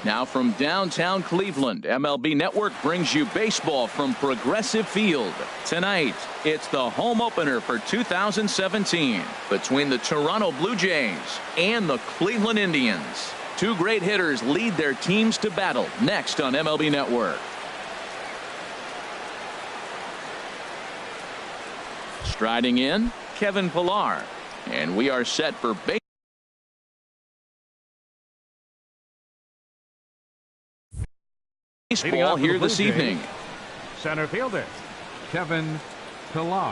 Now from downtown Cleveland, MLB Network brings you baseball from Progressive Field. Tonight, it's the home opener for 2017 between the Toronto Blue Jays and the Cleveland Indians. Two great hitters lead their teams to battle next on MLB Network. Striding in, Kevin Pillar. And we are set for baseball here this evening. Center fielder, Kevin Pillar.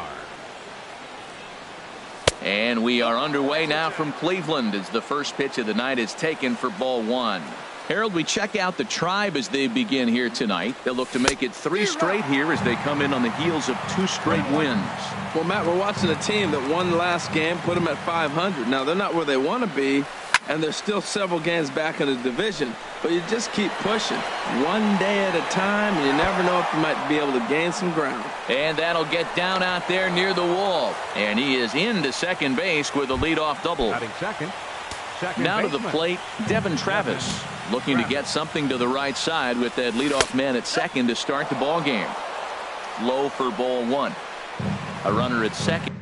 And we are underway now from Cleveland as the first pitch of the night is taken for ball one. Harold, we check out the Tribe as they begin here tonight. They'll look to make it 3 straight here as they come in on the heels of 2 straight wins. Well, Matt, we're watching a team that won last game, put them at 500. Now, they're not where they want to be, and they're still several games back in the division. But you just keep pushing one day at a time, and you never know if you might be able to gain some ground. And that'll get down out there near the wall. And he is into second base with a leadoff double. Second Now to baseman. the plate, Devin Travis, looking to get something to the right side with that leadoff man at second to start the ball game. Low for ball one. A runner at second.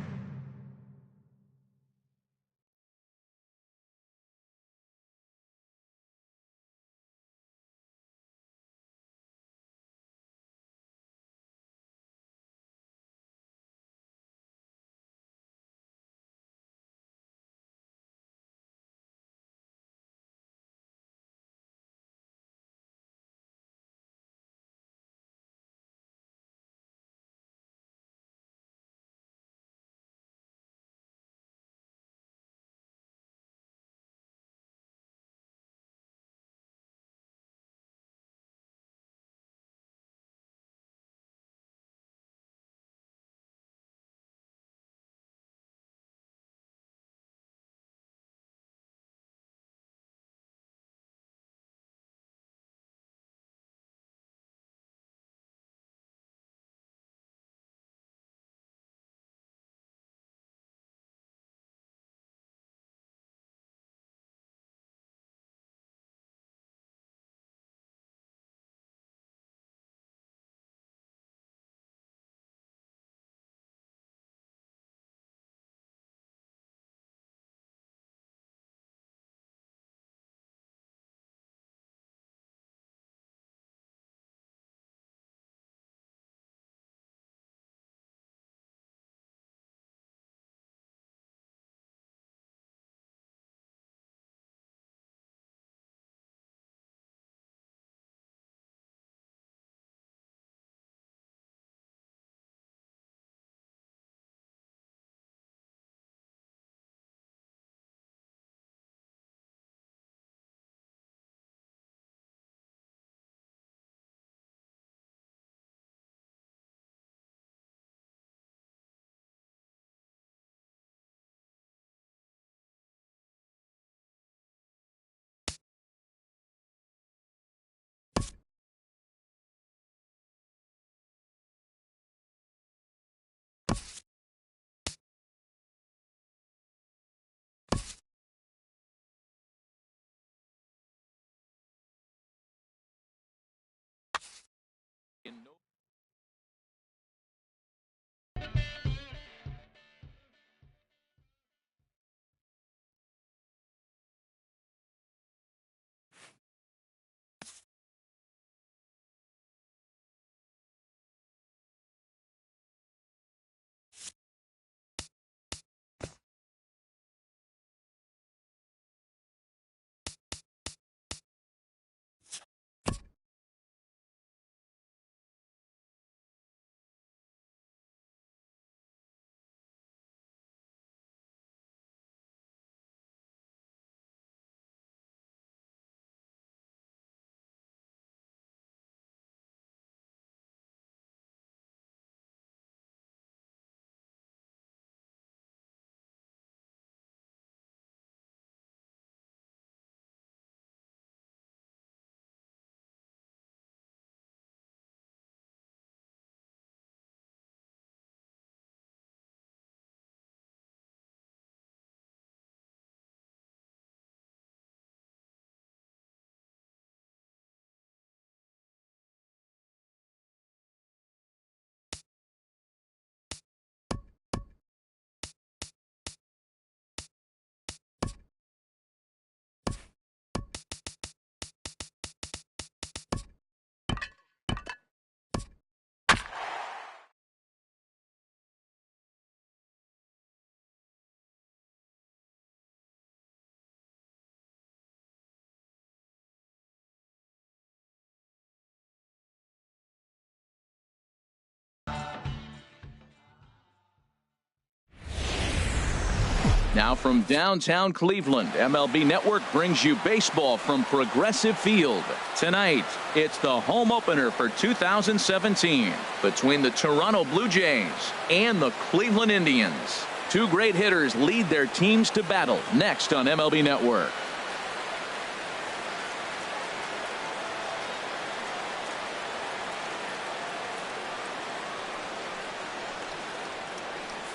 Now from downtown Cleveland, MLB Network brings you baseball from Progressive Field. Tonight, it's the home opener for 2017 between the Toronto Blue Jays and the Cleveland Indians. Two great hitters lead their teams to battle next on MLB Network.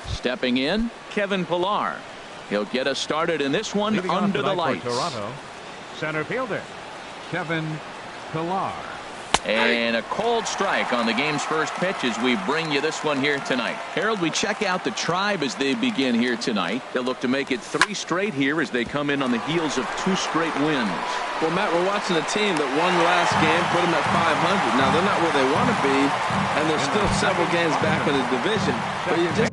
Stepping in, Kevin Pillar. He'll get us started in this one under the lights. Toronto, center fielder, Kevin Pillar. And a cold strike on the game's first pitch as we bring you this one here tonight. Harold, we check out the Tribe as they begin here tonight. They'll look to make it 3 straight here as they come in on the heels of 2 straight wins. Well, Matt, we're watching a team that won last game, put them at 500. Now, they're not where they want to be, and they're still several games back in the division. But you just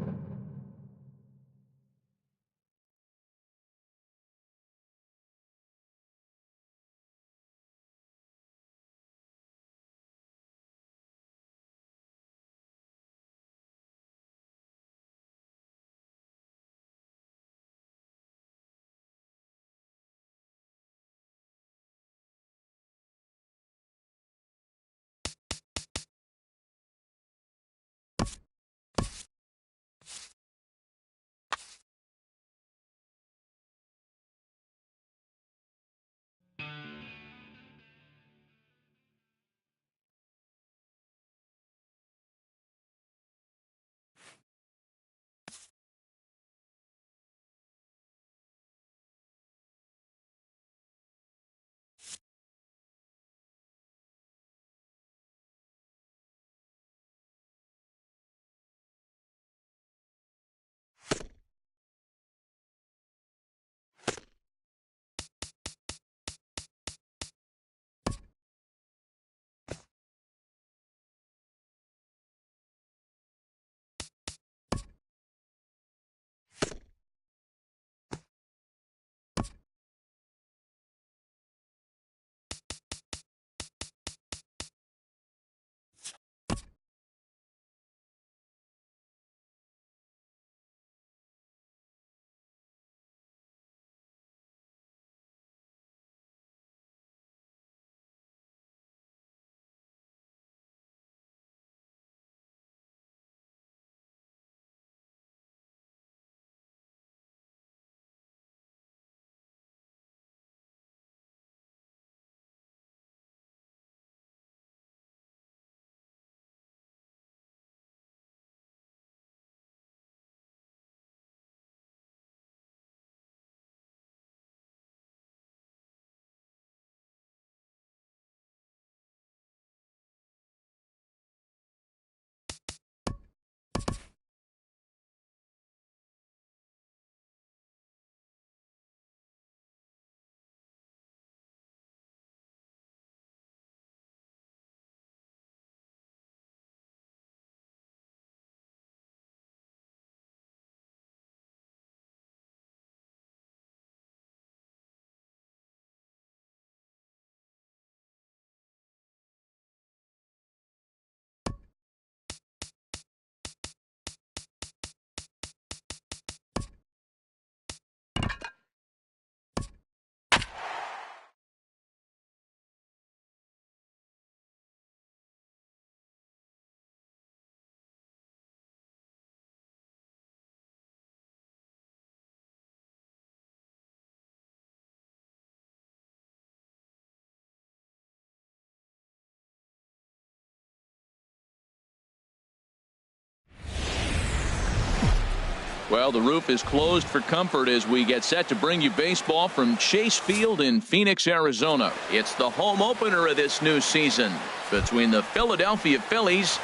Well, the roof is closed for comfort as we get set to bring you baseball from Chase Field in Phoenix, Arizona. It's the home opener of this new season between the Philadelphia Phillies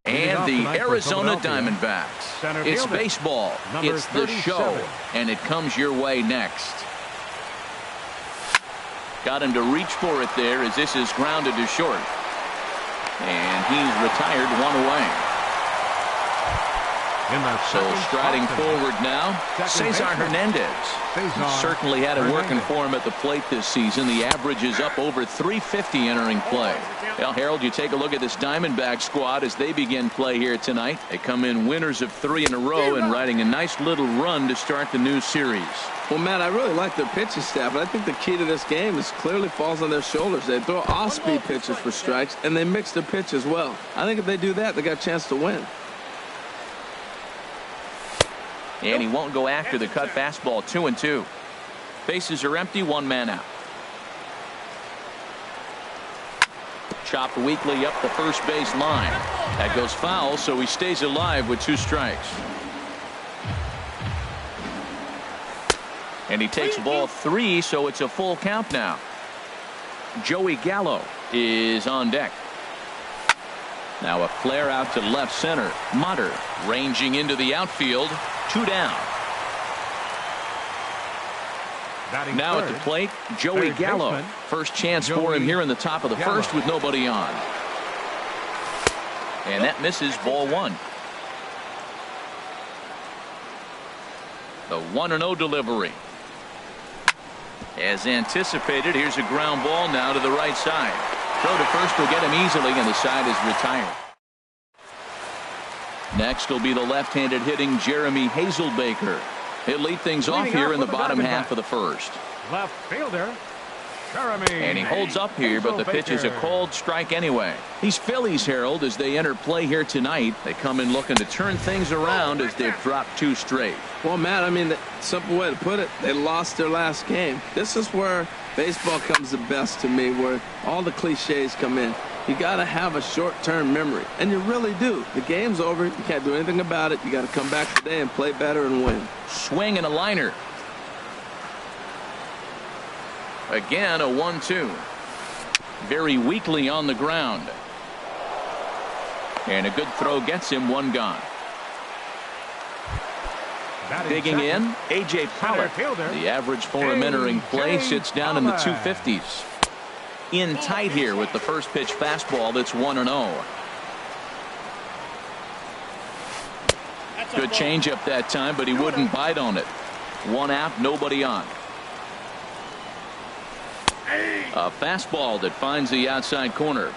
and the Arizona Diamondbacks. It's baseball, it's the show, and it comes your way next. Got him to reach for it there as this is grounded to short. And he's retired 1 away. So striding forward now, Cesar Hernandez. Certainly had it working for him at the plate this season. The average is up over 350 entering play. Well, Harold, you take a look at this Diamondback squad as they begin play here tonight. They come in winners of 3 in a row and riding a nice little run to start the new series. Well, Matt, I really like their pitching staff, but I think the key to this game is clearly falls on their shoulders. They throw off-speed pitches for strikes, and they mix their pitch as well. I think if they do that, they got a chance to win. And he won't go after the cut fastball. 2-2. Bases are empty. 1 man out. Chopped weakly up the first base line. That goes foul, so he stays alive with 2 strikes. And he takes ball 3, so it's a full count now. Joey Gallo is on deck. Now a flare out to left center. Mutter ranging into the outfield. 2 down. Now at the plate, Joey Gallo. First chance for him here in the top of the first with nobody on. And that misses, ball 1. The 1-0 delivery. As anticipated, here's a ground ball now to the right side. Throw to first will get him easily, and the side is retired. Next will be the left-handed hitting Jeremy Hazelbaker. He'll lead things off here in the bottom half of the first. Left fielder, Jeremy. And he holds up here, but the pitch is a called strike anyway. These Phillies, Harold, as they enter play here tonight, they come in looking to turn things around as they've dropped 2 straight. Well, Matt, I mean, the simple way to put it, they lost their last game. This is where baseball comes the best to me, where all the cliches come in. You got to have a short-term memory, and you really do. The game's over. You can't do anything about it. You got to come back today and play better and win. Swing and a liner. Again, a 1-2. Very weakly on the ground. And a good throw gets him 1 gone. Digging in, A.J. Pollock. The average for him entering play sits down in the 250s. In tight here with the first pitch fastball that's 1-0. Good changeup that time, but he wouldn't bite on it. 1 out, nobody on. A fastball that finds the outside corner.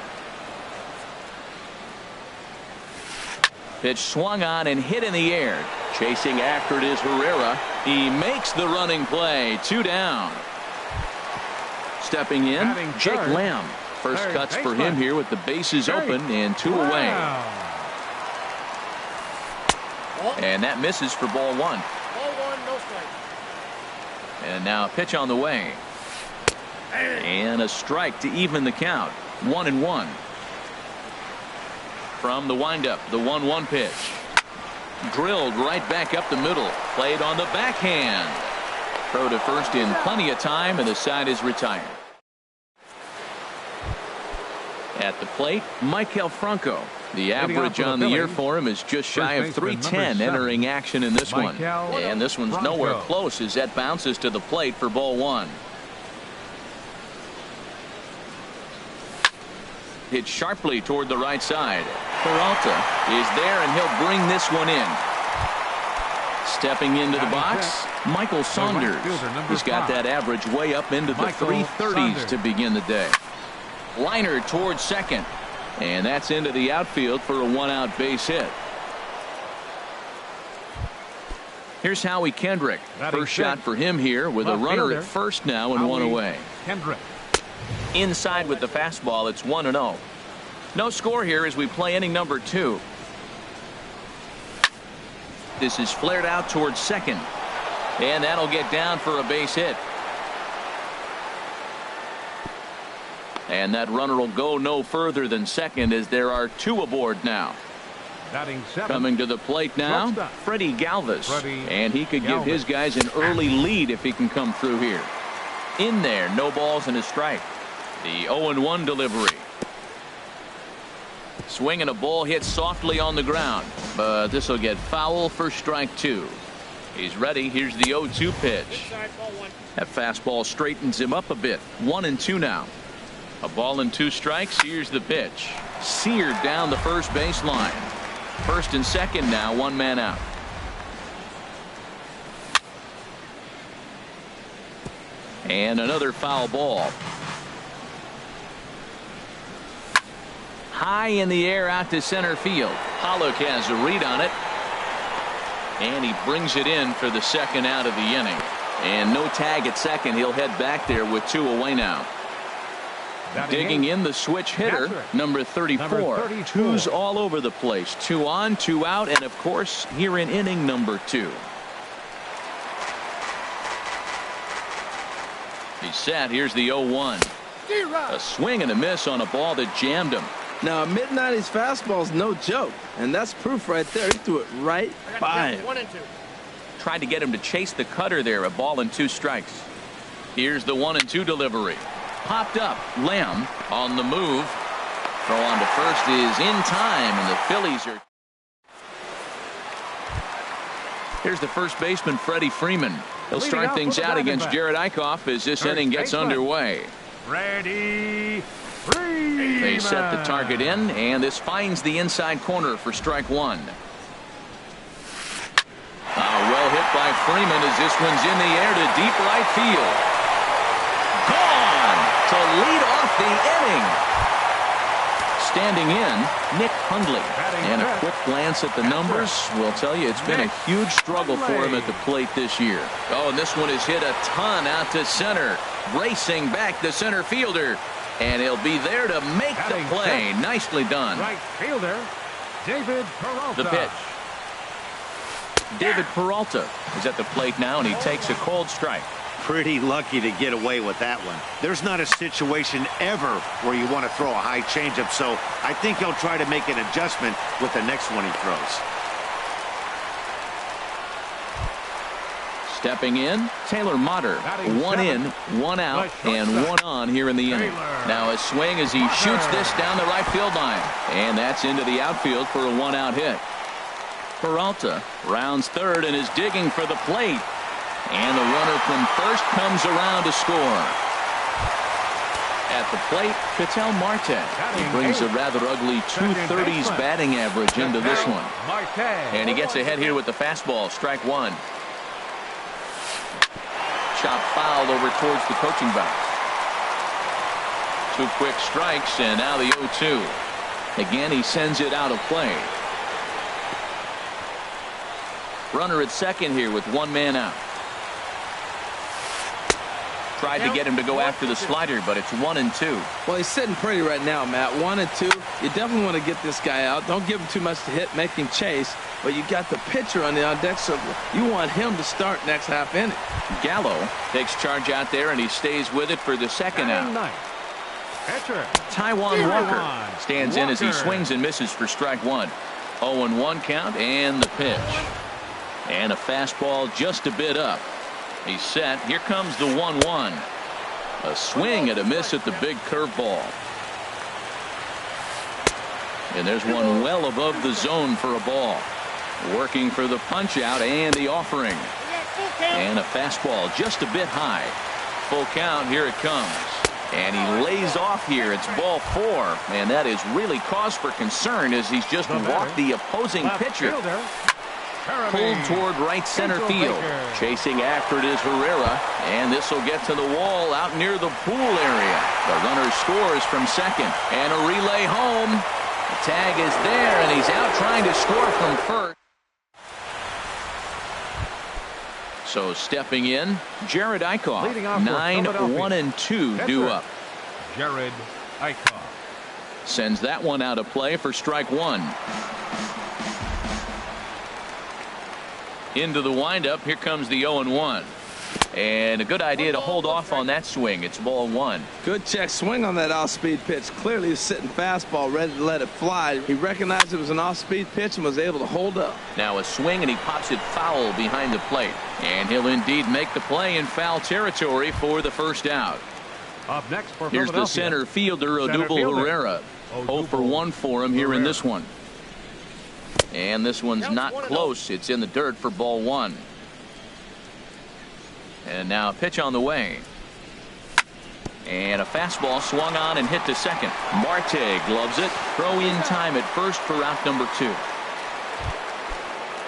Pitch swung on and hit in the air. Chasing after it is Herrera. He makes the running play. 2 down. Stepping in, Jake Lamb. First cuts for him here with the bases open and 2 away. And that misses for ball 1. Ball 1, no strike. And now a pitch on the way. And a strike to even the count. 1-1. From the windup, the 1-1 pitch. Drilled right back up the middle. Played on the backhand. Throw to first in plenty of time, and the side is retired. At the plate, Maikel Franco. The average on the year for him is just shy of 310 entering action in this one. And this one's nowhere close as that bounces to the plate for ball 1. Hit sharply toward the right side. Peralta is there, and he'll bring this one in. Stepping into the box, Michael Saunders. He's got that average way up into the 330s to begin the day. Liner towards second, and that's into the outfield for a 1-out base hit. Here's Howie Kendrick. First shot for him here with a runner at first now and 1 away. Inside with the fastball, it's 1-0. No score here as we play inning number 2. This is flared out towards second, and that'll get down for a base hit. And that runner will go no further than second as there are 2 aboard now. Coming to the plate now, Freddie Galvis. And he could give his guys an early lead if he can come through here. In there, no balls and a strike. The 0-1 delivery. Swing and a ball hit softly on the ground, but this will get foul for strike 2. He's ready. Here's the 0-2 pitch. That fastball straightens him up a bit. 1-2 now. A ball and 2 strikes. Here's the pitch. Seared down the first baseline. First and second now, one man out. And another foul ball. High in the air out to center field. Pollock has a read on it. And he brings it in for the second out of the inning. And no tag at second. He'll head back there with 2 away now. Digging in the switch hitter, number 34. Twos all over the place. 2 on, 2 out, and of course here in inning number 2. He's set. Here's the 0-1. A swing and a miss on a ball that jammed him. Now a mid-90s fastball is no joke, and that's proof right there. He threw it right by him. 1 and 2. Tried to get him to chase the cutter there. A ball and 2 strikes. Here's the 1 and 2 delivery. Popped up. Lamb on the move. Throw on to first is in time, and the Phillies are. Here's the first baseman, Freddie Freeman. He'll start things out against Jared Eichhoff as this inning gets underway. Freddie Freeman. They set the target in, and this finds the inside corner for strike 1. Well hit by Freeman as this one's in the air to deep right field. Gone to lead off the inning. Standing in, Nick Hundley. And a quick glance at the numbers will tell you it's been a huge struggle for him at the plate this year. Oh, and this one is hit a ton out to center. Racing back the center fielder. And he'll be there to make the play. Nicely done. Right fielder, David Peralta. The pitch. David Peralta is at the plate now, and he takes a cold strike. Pretty lucky to get away with that one. There's not a situation ever where you want to throw a high changeup, so I think he'll try to make an adjustment with the next one he throws. Stepping in, Taylor Motter. 1 in, 1 out, and 1 on here in the inning. Now a swing as he shoots this down the right field line. And that's into the outfield for a 1-out hit. Peralta rounds third and is digging for the plate. And the runner from first comes around to score. At the plate, Ketel Marte. He brings a rather ugly 230s batting average into this one. And he gets ahead here with the fastball, strike 1. Chop fouled over towards the coaching box. 2 quick strikes, and now the 0-2. Again, he sends it out of play. Runner at second here with 1 man out. Tried to get him to go after the slider, but it's 1 and 2. Well, he's sitting pretty right now, Matt. 1 and 2. You definitely want to get this guy out. Don't give him too much to hit, make him chase. But you got the pitcher on the on-deck circle. You want him to start next half inning. Gallo takes charge out there, and he stays with it for the second out. Taijuan Walker stands in as he swings and misses for strike 1. 0-1 count, and the pitch. And a fastball just a bit up. He's set. Here comes the 1-1. A swing and a miss at the big curveball. And there's one well above the zone for a ball. Working for the punch out and the offering. And a fastball just a bit high. Full count. Here it comes. And he lays off here. It's ball 4. And that is really cause for concern as he's just walked the opposing pitcher. Pulled toward right center field. Chasing after it is Herrera. And this will get to the wall out near the pool area. The runner scores from second. And a relay home. The tag is there, and he's out trying to score from first. So stepping in, Jared Eichhoff. 9-1-2 due up. Jared Eichhoff sends that one out of play for strike 1. Into the windup. Here comes the 0-1. And a good idea to hold off on that swing. It's ball 1. Good check swing on that off-speed pitch. Clearly he's sitting fastball ready to let it fly. He recognized it was an off-speed pitch and was able to hold up. Now a swing, and he pops it foul behind the plate. And he'll indeed make the play in foul territory for the first out. Up next for Here's the center fielder, Odubel Herrera. 0 for 1 for him here in this one. And this one's not close. It's in the dirt for ball 1. And now a pitch on the way. And a fastball swung on and hit to second. Marte gloves it. Throw in time at first for out number 2.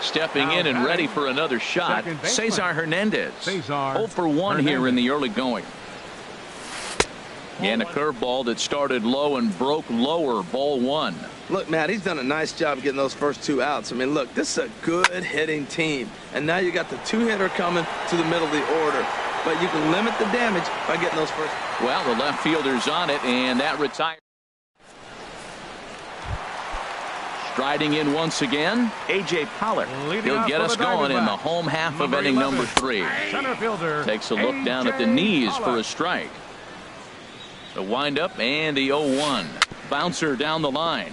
Stepping in and ready for another shot, Cesar Hernandez. 0 for 1 here in the early going. And a curveball that started low and broke lower, ball 1. Look, Matt, he's done a nice job getting those first 2 outs. I mean, look, this is a good hitting team. And now you got the 2-hitter coming to the middle of the order. But you can limit the damage by getting those first. Well, the left fielder's on it, and that retires. Striding in once again, A.J. Pollard. He'll get us going in the home half of inning number 3. Center fielder. Takes a look down at the knees for a strike. The windup and the 0-1. Bouncer down the line.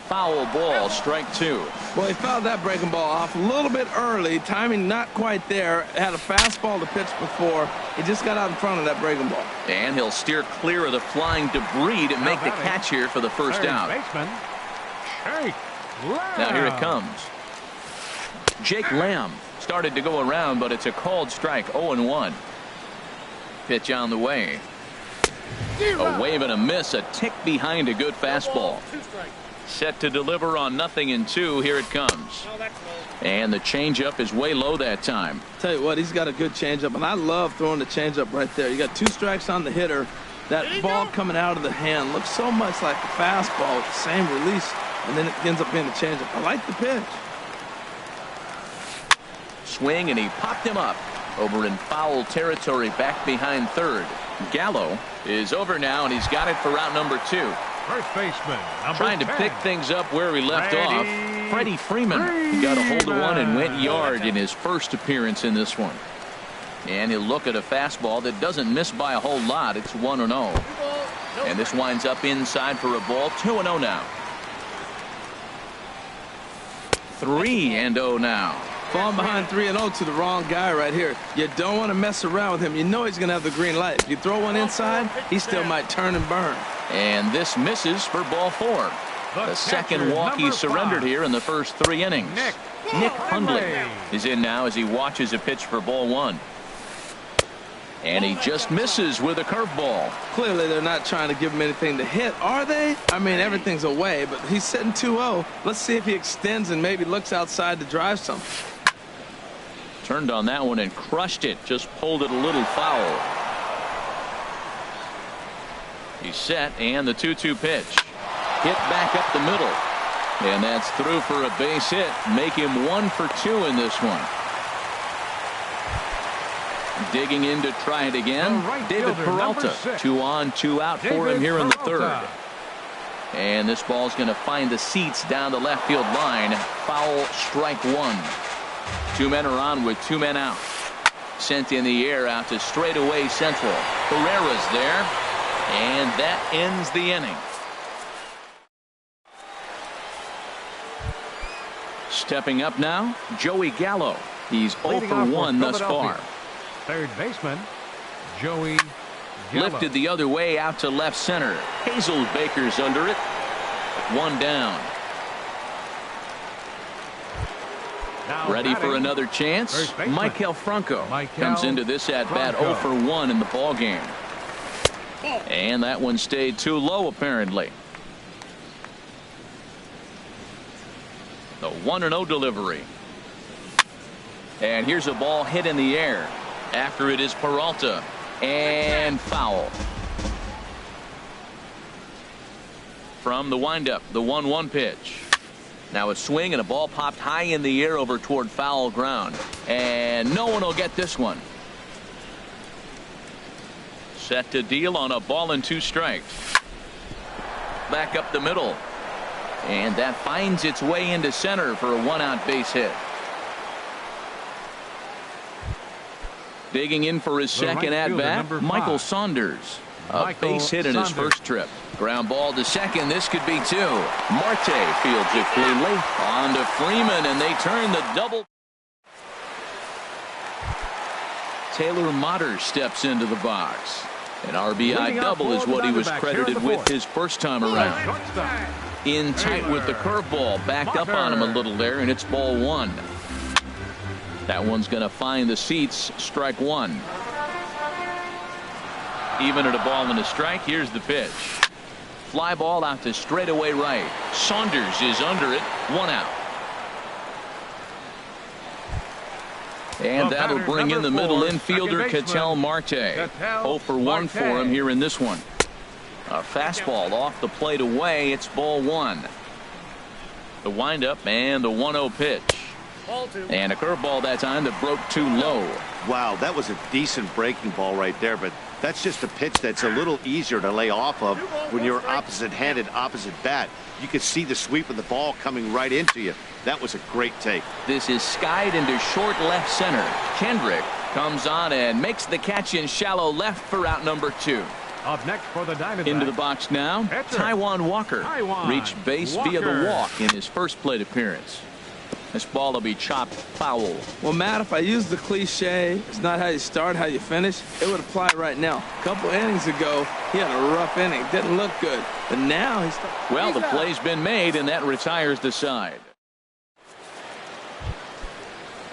Foul ball, strike 2. Well, he fouled that breaking ball off a little bit early. Timing not quite there. Had a fastball to pitch before. He just got out in front of that breaking ball. And he'll steer clear of the flying debris to make the catch here for the first out. Now here it comes. Jake Lamb started to go around, but it's a called strike. 0-1. Pitch on the way. A wave and a miss, a tick behind a good fastball. Set to deliver on 0-2. Here it comes. And the changeup is way low that time. Tell you what, he's got a good changeup, and I love throwing the changeup right there. You got 2 strikes on the hitter. That ball coming out of the hand looks so much like a fastball with the same release, and then it ends up being a changeup. I like the pitch. Swing, and he popped him up over in foul territory back behind third. Gallo is over now, and he's got it for route number 2. First baseman, trying to pick things up where he left off. Freddie Freeman. He got a hold of one and went yard in his first appearance in this one. And he'll look at a fastball that doesn't miss by a whole lot. It's 1-0. And this winds up inside for a ball. 2-0 now. 3-0 now. Falling behind 3-0 to the wrong guy right here. You don't want to mess around with him. You know he's going to have the green light. If you throw one inside, he still might turn and burn. And this misses for ball 4. The second walk he surrendered here in the first 3 innings. Nick Hundley is in now as he watches a pitch for ball 1. And he just misses with a curveball. Clearly they're not trying to give him anything to hit, are they? I mean, everything's away, but he's sitting 2-0. Let's see if he extends and maybe looks outside to drive something. Turned on that one and crushed it. Just pulled it a little foul. He's set, and the 2-2 pitch. Hit back up the middle. And that's through for a base hit. Make him 1 for 2 in this one. Digging in to try it again. David Peralta. 2 on, 2 out for him here in the 3rd. And this ball's going to find the seats down the left field line. Foul, strike 1. 2 men are on with 2 men out. Sent in the air out to straightaway central. Herrera's there. And that ends the inning. Stepping up now, Joey Gallo. He's 0 for 1 thus far. Third baseman, Joey Gallo. Lifted the other way out to left center. Hazelbaker's under it. 1 down. Ready for another chance. Michael Franco comes into this at-bat 0 for 1 in the ball game. And that one stayed too low, apparently. The 1-0 delivery. And here's a ball hit in the air. After it is Peralta. And foul. From the windup, the 1-1 pitch. Now a swing and a ball popped high in the air over toward foul ground. And no one will get this one. Set to deal on a ball and 2 strikes. Back up the middle. And that finds its way into center for a 1-out base hit. Digging in for his second at-bat, Michael Saunders. A base hit in his first trip. Ground ball to second. This could be 2. Marte fields it cleanly. On to Freeman, and they turn the double. Taylor Motter steps into the box. An RBI double is what he was credited with his first time around. In tight with the curveball. Backed up on him a little there, and it's ball 1. That one's going to find the seats. Strike 1. Even at a ball and a strike. Here's the pitch. Fly ball out to straightaway right. Saunders is under it. 1 out. And The that'll batter, bring in the number middle 4, infielder, second Ketel baseman, Marte. Ketel 0 for 1 for Marte. him here in this one. A fastball off the plate away. It's ball 1. The windup and the 1-0 pitch. Ball 2. And a curveball that time that broke too low. Wow, that was a decent breaking ball right there, but that's just a pitch that's a little easier to lay off of when you're opposite-handed, opposite bat. You could see the sweep of the ball coming right into you. That was a great take. This is skied into short left center. Kendrick comes on and makes the catch in shallow left for out number 2. Up next for the Diamondbacks. Into the box now, Pitcher. Taijuan Walker. Taijuan Reached base via the walk in his first plate appearance. This ball will be chopped foul. Well, Matt, if I use the cliche, it's not how you start, how you finish, it would apply right now. A couple innings ago, he had a rough inning. Didn't look good. But now he's... Well, the play's been made, and that retires the side.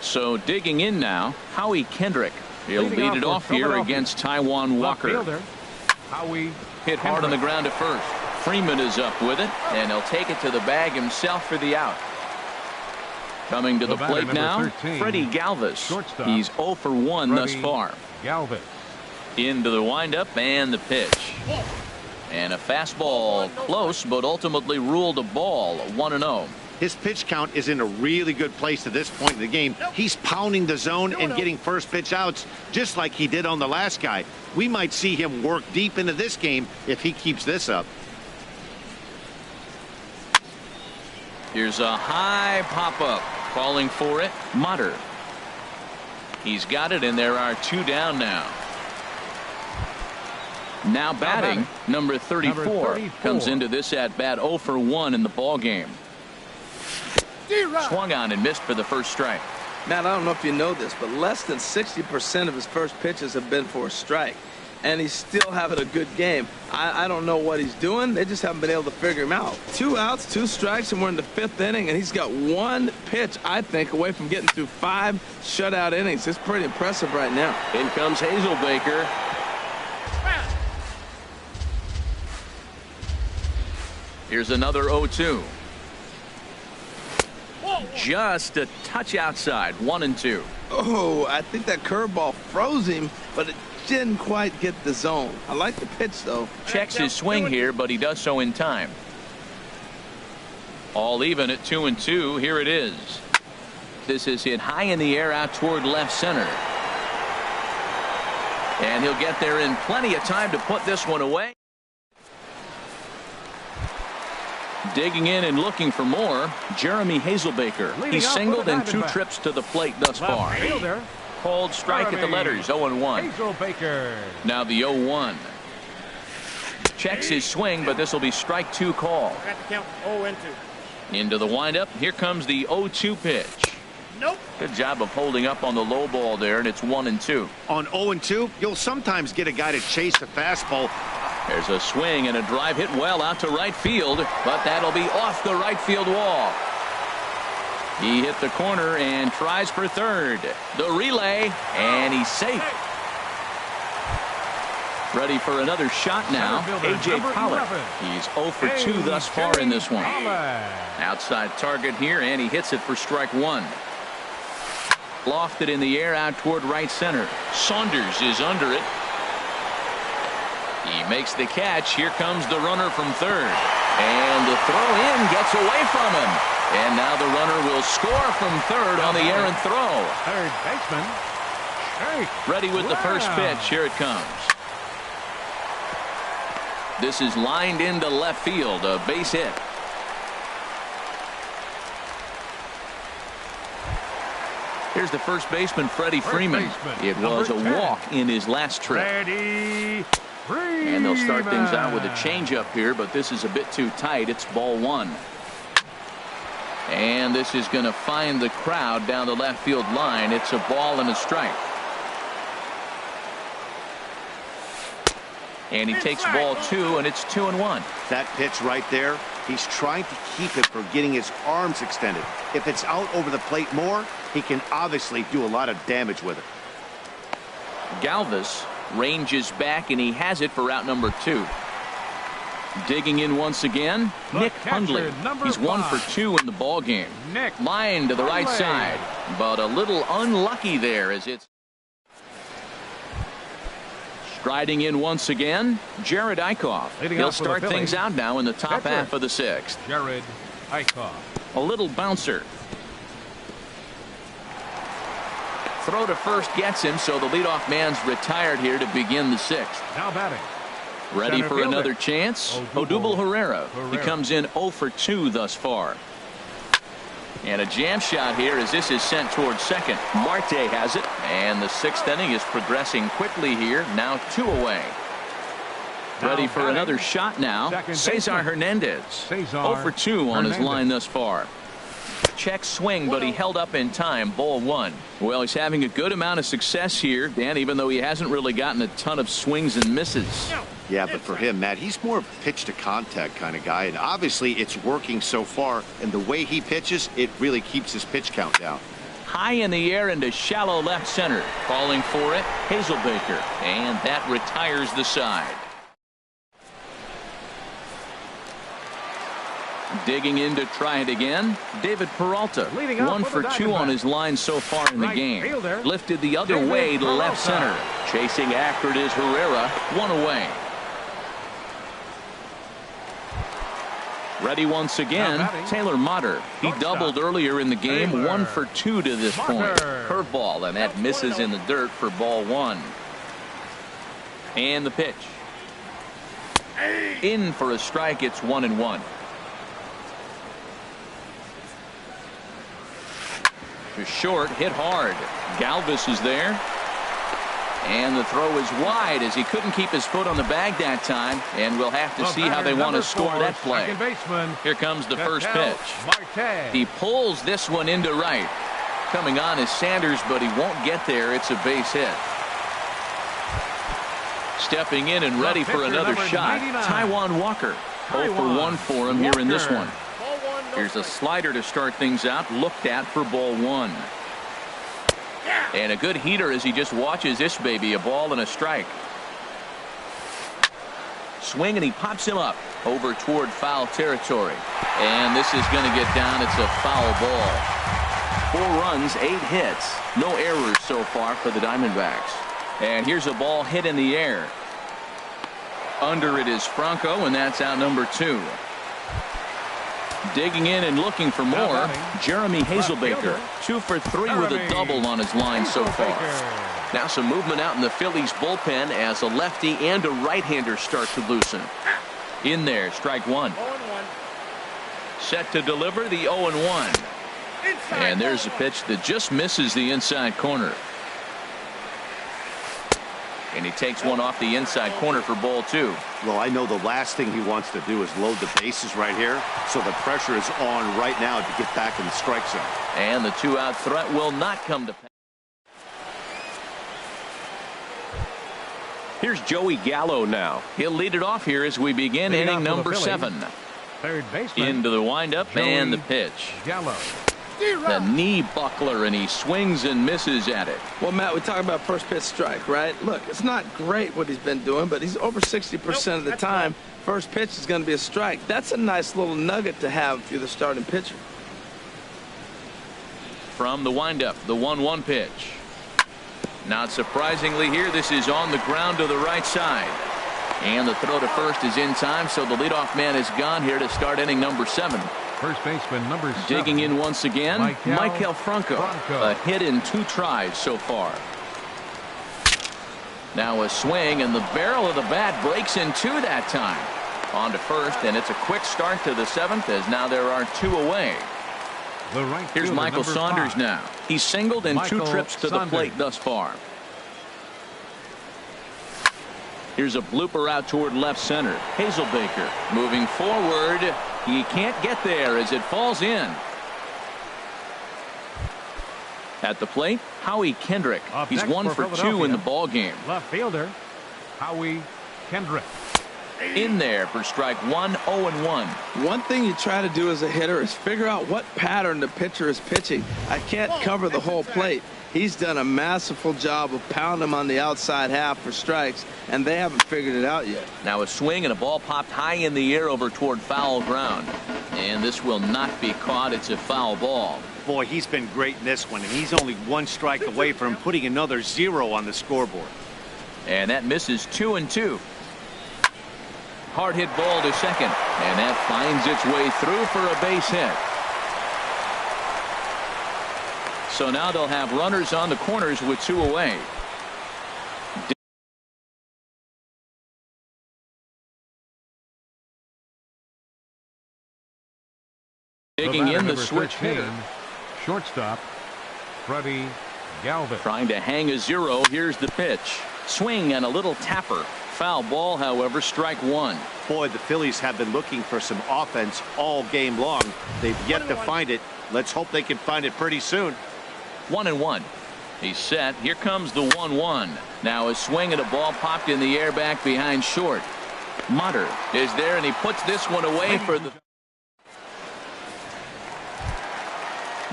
So digging in now, Howie Kendrick. He'll Leading lead it off off for here Philadelphia. against Taijuan Walker. Left fielder, Howie Hit hard on the Kendrick. ground at first. Freeman is up with it, and he'll take it to the bag himself for the out. Coming to the batter, plate number now, 13, Freddie Galvis. shortstop, He's 0 for 1 thus Freddie far. Galvis. Into the windup and the pitch. And a fastball close, but ultimately ruled a ball, 1-0. His pitch count is in a really good place at this point in the game. He's pounding the zone and getting first pitch outs just like he did on the last guy. We might see him work deep into this game if he keeps this up. Here's a high pop-up. Calling for it, Mutter. He's got it, and there are 2 down now. Now batting, number 34, comes into this at-bat 0 for 1 in the ball game. Swung on and missed for the first strike. Matt, I don't know if you know this, but less than 60% of his first pitches have been for a strike. And he's still having a good game. I don't know what he's doing. They just haven't been able to figure him out. 2 outs, 2 strikes, and we're in the 5th inning, and he's got 1 pitch, I think, away from getting through 5 shutout innings. It's pretty impressive right now. In comes Hazelbaker. Here's another 0-2. Just a touch outside, 1-2. Oh, I think that curveball froze him, but it didn't quite get the zone. I like the pitch, though. Checks his swing here, but he does so in time. All even at 2-2. Here it is. This is hit high in the air out toward left center. And he'll get there in plenty of time to put this one away. Digging in and looking for more, Jeremy Hazelbaker. He's singled in 2 trips to the plate thus far. Left fielder, Called strike at the letters, 0-1. Hazelbaker. Now the 0-1. Checks his swing, but this will be strike 2 call. Got to count 0-2. Into the windup. Here comes the 0-2 pitch. Nope. Good job of holding up on the low ball there, and it's 1-2. On 0-2, you'll sometimes get a guy to chase the fastball. There's a swing and a drive hit well out to right field, but that'll be off the right field wall. He hit the corner and tries for third. The relay, and he's safe. Ready for another shot now, A.J. Pollock. He's 0 for 2 thus far in this one. Outside target here, and he hits it for strike 1. Lofted in the air out toward right center. Saunders is under it. He makes the catch. Here comes the runner from third. And the throw in gets away from him. And now the runner will score from third on the errant throw. Third baseman, Shake. Ready with the first pitch. Here it comes. This is lined into left field. A base hit. Here's the first baseman, Freddie Freeman. It was a walk in his last trip. Freddie Freeman. And they'll start things out with a changeup here, but this is a bit too tight. It's ball 1. And this is going to find the crowd down the left field line. It's a ball and a strike. And he takes ball 2, and it's 2-1. That pitch right there, he's trying to keep it from getting his arms extended. If it's out over the plate more, he can obviously do a lot of damage with it. Galvis ranges back, and he has it for out number 2. Digging in once again, The Nick catcher, Hundley. number He's 1 for 5. 2 in the ball game. Nick Line to the right Hundley. side, but a little unlucky there as it's striding in once again. Jared Eichhoff. Leading He'll off for the start things Phillies. out now in the top Catcher. half of the 6th. Jared Eichhoff. A little bouncer. Throw to first gets him, so the leadoff man's retired here to begin the 6th. Now batting. Ready Center for fielder. another chance. Odubel Odubel Herrera. He Herrera. comes in 0 for 2 thus far. And a jam shot here as this is sent towards second. Marte has it, and the 6th inning is progressing quickly here. Now 2 away. Now Ready for batting. another shot now. Second Cesar baseman. Hernandez. Cesar 0 for 2 on his Hernandez. line thus far. Check swing, but he held up in time. Ball 1. Well, he's having a good amount of success here, Dan, even though he hasn't really gotten a ton of swings and misses. Yeah, but for him, Matt, he's more of a pitch to contact kind of guy, and obviously it's working so far, and the way he pitches, it really keeps his pitch count down. High in the air into shallow left center. Calling for it, Hazelbaker, and that retires the side. Digging in to try it again, David Peralta. Leading off 1 for for the 2 on Diamondbacks. his line so far in the Right game. fielder, Lifted the other David way to left Peralta. center. Chasing after it is Herrera. 1 away. Ready once again, Now batting. Taylor Motter. He Shortstop. doubled earlier in the game. Taylor 1 for 2 to this point. Motter. Curveball, and that misses in the dirt for ball 1. And the pitch. In for a strike. It's 1-1. To short, hit hard. Galvis is there. And the throw is wide as he couldn't keep his foot on the bag that time. And we'll have to The see how they batter, want to number score 4, that play. Second baseman. Here comes the first Ketel pitch. Marte. He pulls this one into right. Coming on is Sanders, but he won't get there. It's a base hit. Stepping in and ready for pitcher, another number shot. 99. Taijuan Walker. 0 for 1 for him here in this Walker. one. Ball 1, no Here's a strikes. slider to start things out. Looked at for ball 1. And a good heater as he just watches this baby. A ball and a strike. Swing and he pops him up over toward foul territory. And this is going to get down. It's a foul ball. 4 runs, 8 hits. No errors so far for the Diamondbacks. And here's a ball hit in the air. Under it is Franco, and that's out number 2. Digging in and looking for Now more, batting. Jeremy Hazelbaker. fielder, 2 for 3 with a Jeremy double on his line so far. Hazelbaker. Now some movement out in the Phillies bullpen as a lefty and a right-hander start to loosen. In there, strike 1. 0-1. Set to deliver the 0-1. Inside. And there's a pitch that just misses the inside corner. And he takes one off the inside corner for ball 2. Well, I know the last thing he wants to do is load the bases right here, so the pressure is on right now to get back in the strike zone. And the 2-out threat will not come to pass. Here's Joey Gallo now. He'll lead it off here as we begin Leading inning off for the number Phillies. 7. Third baseman. Into the windup and the Joey pitch. Gallo. The knee buckler, and he swings and misses at it. Well, Matt, we talk about first pitch strike, right? Look, it's not great what he's been doing, but he's over 60% of the that's time. First pitch is going to be a strike. That's a nice little nugget to have if you're the starting pitcher. From the windup, the 1-1 pitch. Not surprisingly here, this is on the ground to the right side. And the throw to first is in time, so the leadoff man is gone here to start inning number 7. First baseman number 7. Digging in once again, Maikel Franco. A hit in 2 tries so far. Now a swing, and the barrel of the bat breaks in 2 that time. On to first, and it's a quick start to the 7th as now there are 2 away. The right Here's fielder, Michael number Saunders 5. now. He's singled in 2 Michael trips to the Saunders. plate thus far. Here's a blooper out toward left center. Hazelbaker moving forward. He can't get there as it falls in. At the plate, Howie Kendrick. Up He's next 1 for for 2 in the Philadelphia. ball game. Left fielder Howie Kendrick. In there for strike 1, 0-1. One thing you try to do as a hitter is figure out what pattern the pitcher is pitching. I can't cover the whole plate. He's done a masterful job of pounding him on the outside half for strikes, and they haven't figured it out yet. Now a swing and a ball popped high in the air over toward foul ground. And this will not be caught. It's a foul ball. Boy, he's been great in this one, and he's only one strike away from putting another 0 on the scoreboard. And that misses 2-2. Hard hit ball to second, and that finds its way through for a base hit. So now they'll have runners on the corners with 2 away. Digging in the switch hitter. Shortstop, Freddie Galvin. Trying to hang a 0. Here's the pitch. Swing and a little tapper. Foul ball, however, strike 1. Boy, the Phillies have been looking for some offense all game long. They've yet to find it. Let's hope they can find it pretty soon. 1-1. He's set. Here comes the 1-1. Now a swing and a ball popped in the air back behind short. Mutter is there, and he puts this one away for the.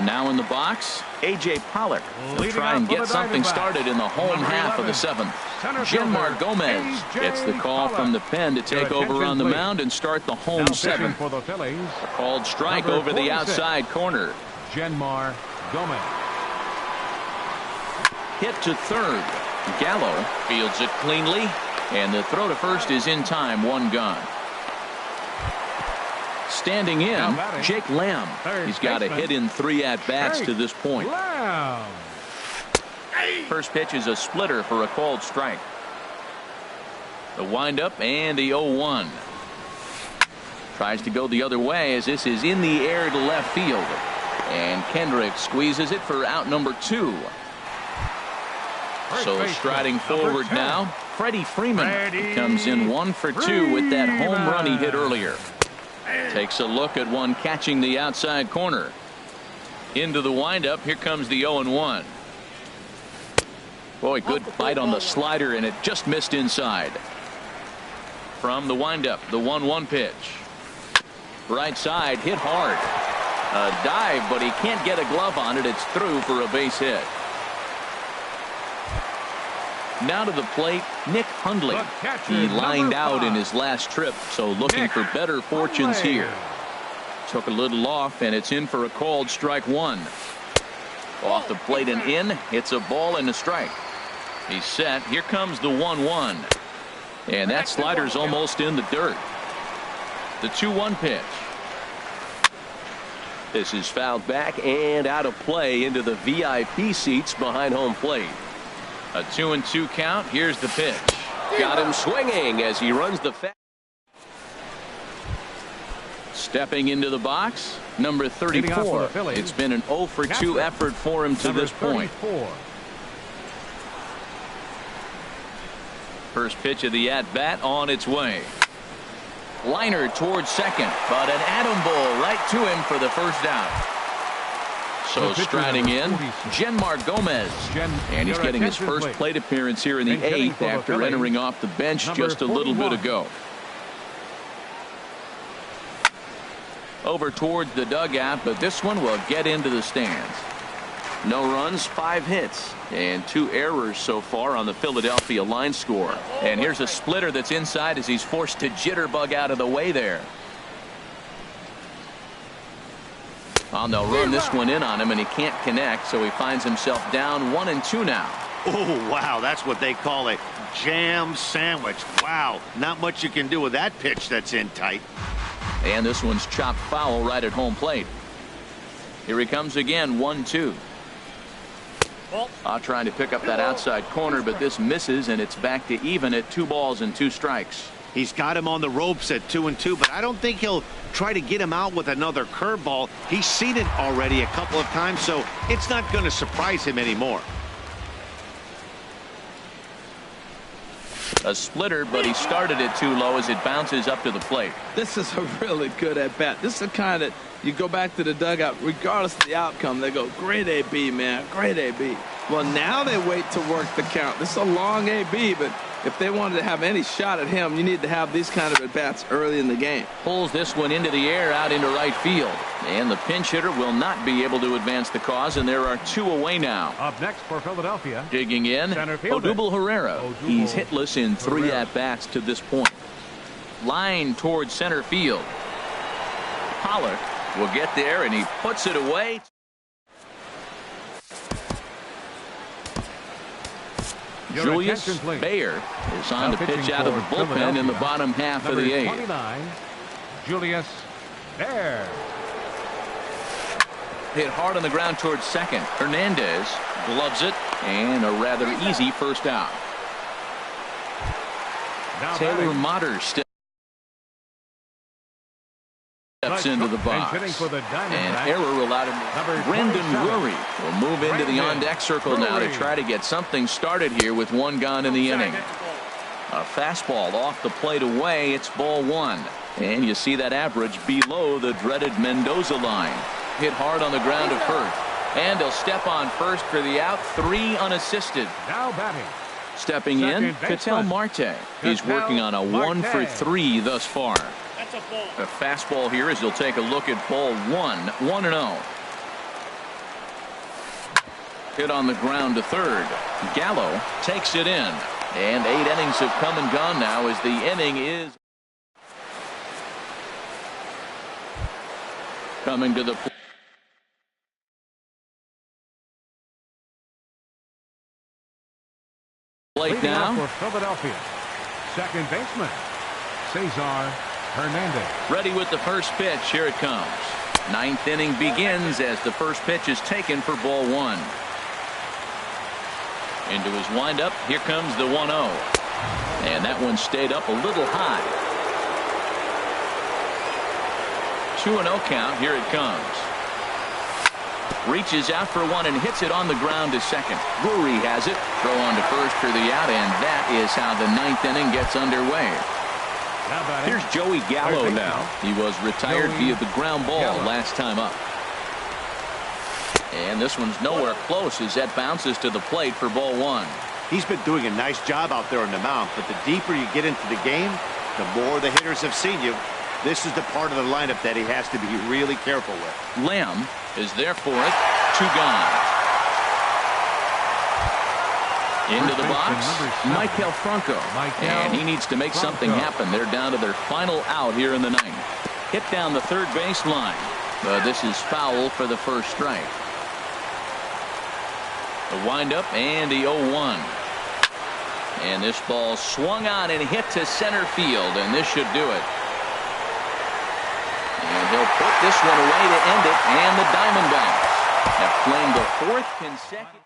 Now in the box, A.J. Pollock will try and get something started in the home half of the 7th. Genmar Gomez gets the call from the pen to take over on the mound and start the home 7th. For the Phillies, A called strike over the outside corner. Genmar Gomez. Hit to third. Gallo fields it cleanly, and the throw to first is in time. 1 gone. Standing in, Jake Lamb. He's got a hit in 3 at-bats to this point. First pitch is a splitter for a called strike. The windup and the 0-1. Tries to go the other way as this is in the air to left field. And Kendrick squeezes it for out number 2. So striding forward now, Freddie Freeman comes in 1 for 2 with that home run he hit earlier. Takes a look at one catching the outside corner. Into the windup. Here comes the 0-1. Boy, good bite on the slider, and it just missed inside. From the windup, the 1-1 pitch. Right side, hit hard. A dive, but he can't get a glove on it. It's through for a base hit. Now to the plate, Nick Hundley. He lined out in his last trip, so looking for better fortunes here. Took a little off, and it's in for a called strike 1. Off the plate and in. It's a ball and a strike. He's set. Here comes the 1-1. And that slider's almost in the dirt. The 2-1 pitch. This is fouled back and out of play into the VIP seats behind home plate. A 2-2 count. Here's the pitch. Got him swinging as he runs the stepping into the box, number 34. It's been an 0 for 2 effort for him to this point. First pitch of the at-bat on its way. Liner towards second, but an atom ball right to him for the first out. So striding in, Genmar Gomez. And he's getting his first plate appearance here in the 8th after entering off the bench just a little bit ago. Over towards the dugout, but this one will get into the stands. No runs, 5 hits, and 2 errors so far on the Philadelphia line score. And here's a splitter that's inside as he's forced to jitterbug out of the way there. Well, they'll run this one in on him, and he can't connect, so he finds himself down 1-2 now. Oh, wow, that's what they call a jam sandwich. Wow, not much you can do with that pitch that's in tight. And this one's chopped foul right at home plate. Here he comes again, 1-2. Trying to pick up that outside corner, but this misses, and it's back to even at 2 balls and 2 strikes. He's got him on the ropes at 2-2, but I don't think he'll try to get him out with another curveball. He's seen it already a couple of times, so it's not going to surprise him anymore. A splitter, but he started it too low as it bounces up to the plate. This is a really good at-bat. This is the kind that you go back to the dugout, regardless of the outcome, they go, great AB, man, great AB. Well, now they wait to work the count. This is a long AB, but If they wanted to have any shot at him, you need to have these kind of at-bats early in the game. Pulls this one into the air out into right field. And the pinch hitter will not be able to advance the cause, and there are 2 away now. Up next for Philadelphia. Digging in, Center fielder. Odubel Herrera. He's hitless in 3 at-bats to this point. Line towards center field. Pollock will get there, and he puts it away. Julius Bayer is on to pitch out of the bullpen in the bottom half of the 8th. 29, Julius Bayer. Hit hard on the ground towards second. Hernandez gloves it, and a rather easy first out. Now Taylor batting. Motter steps into the box. And error allowed him. Brendan Drury will move into the on-deck circle now to try to get something started here with 1 gone in the inning. A fastball off the plate away. It's ball 1. And you see that average below the dreaded Mendoza line. Hit hard on the ground to first. And he'll step on first for the out. 3 unassisted. Now batting. Stepping in, Ketel Marte. He's working on a 1 for 3 thus far. A fastball here as he'll take a look at ball 1. 1-0. Hit on the ground to third. Gallo takes it in. And 8 innings have come and gone now as the inning is coming to the plate now. For Philadelphia, second baseman Cesar Hernandez. Ready with the first pitch. Here it comes. 9th inning begins as the first pitch is taken for ball 1. Into his windup. Here comes the 1-0. And that one stayed up a little high. 2-0 count. Here it comes. Reaches out for 1 and hits it on the ground to second. Drury has it. Throw on to first for the out, and that is how the 9th inning gets underway. Here's Joey Gallo now. He was retired via the ground ball last time up. And this one's nowhere close as that bounces to the plate for ball 1. He's been doing a nice job out there on the mound, but the deeper you get into the game, the more the hitters have seen you. This is the part of the lineup that he has to be really careful with. Lamb is there for it. 2 gone. Into the box, Michael Franco. And he needs to make something happen. They're down to their final out here in the 9th. Hit down the third base line. This is foul for the first strike. The windup and the 0-1. And this ball swung on and hit to center field, and this should do it. And he'll put this one away to end it, and the Diamondbacks have claimed the 4th consecutive.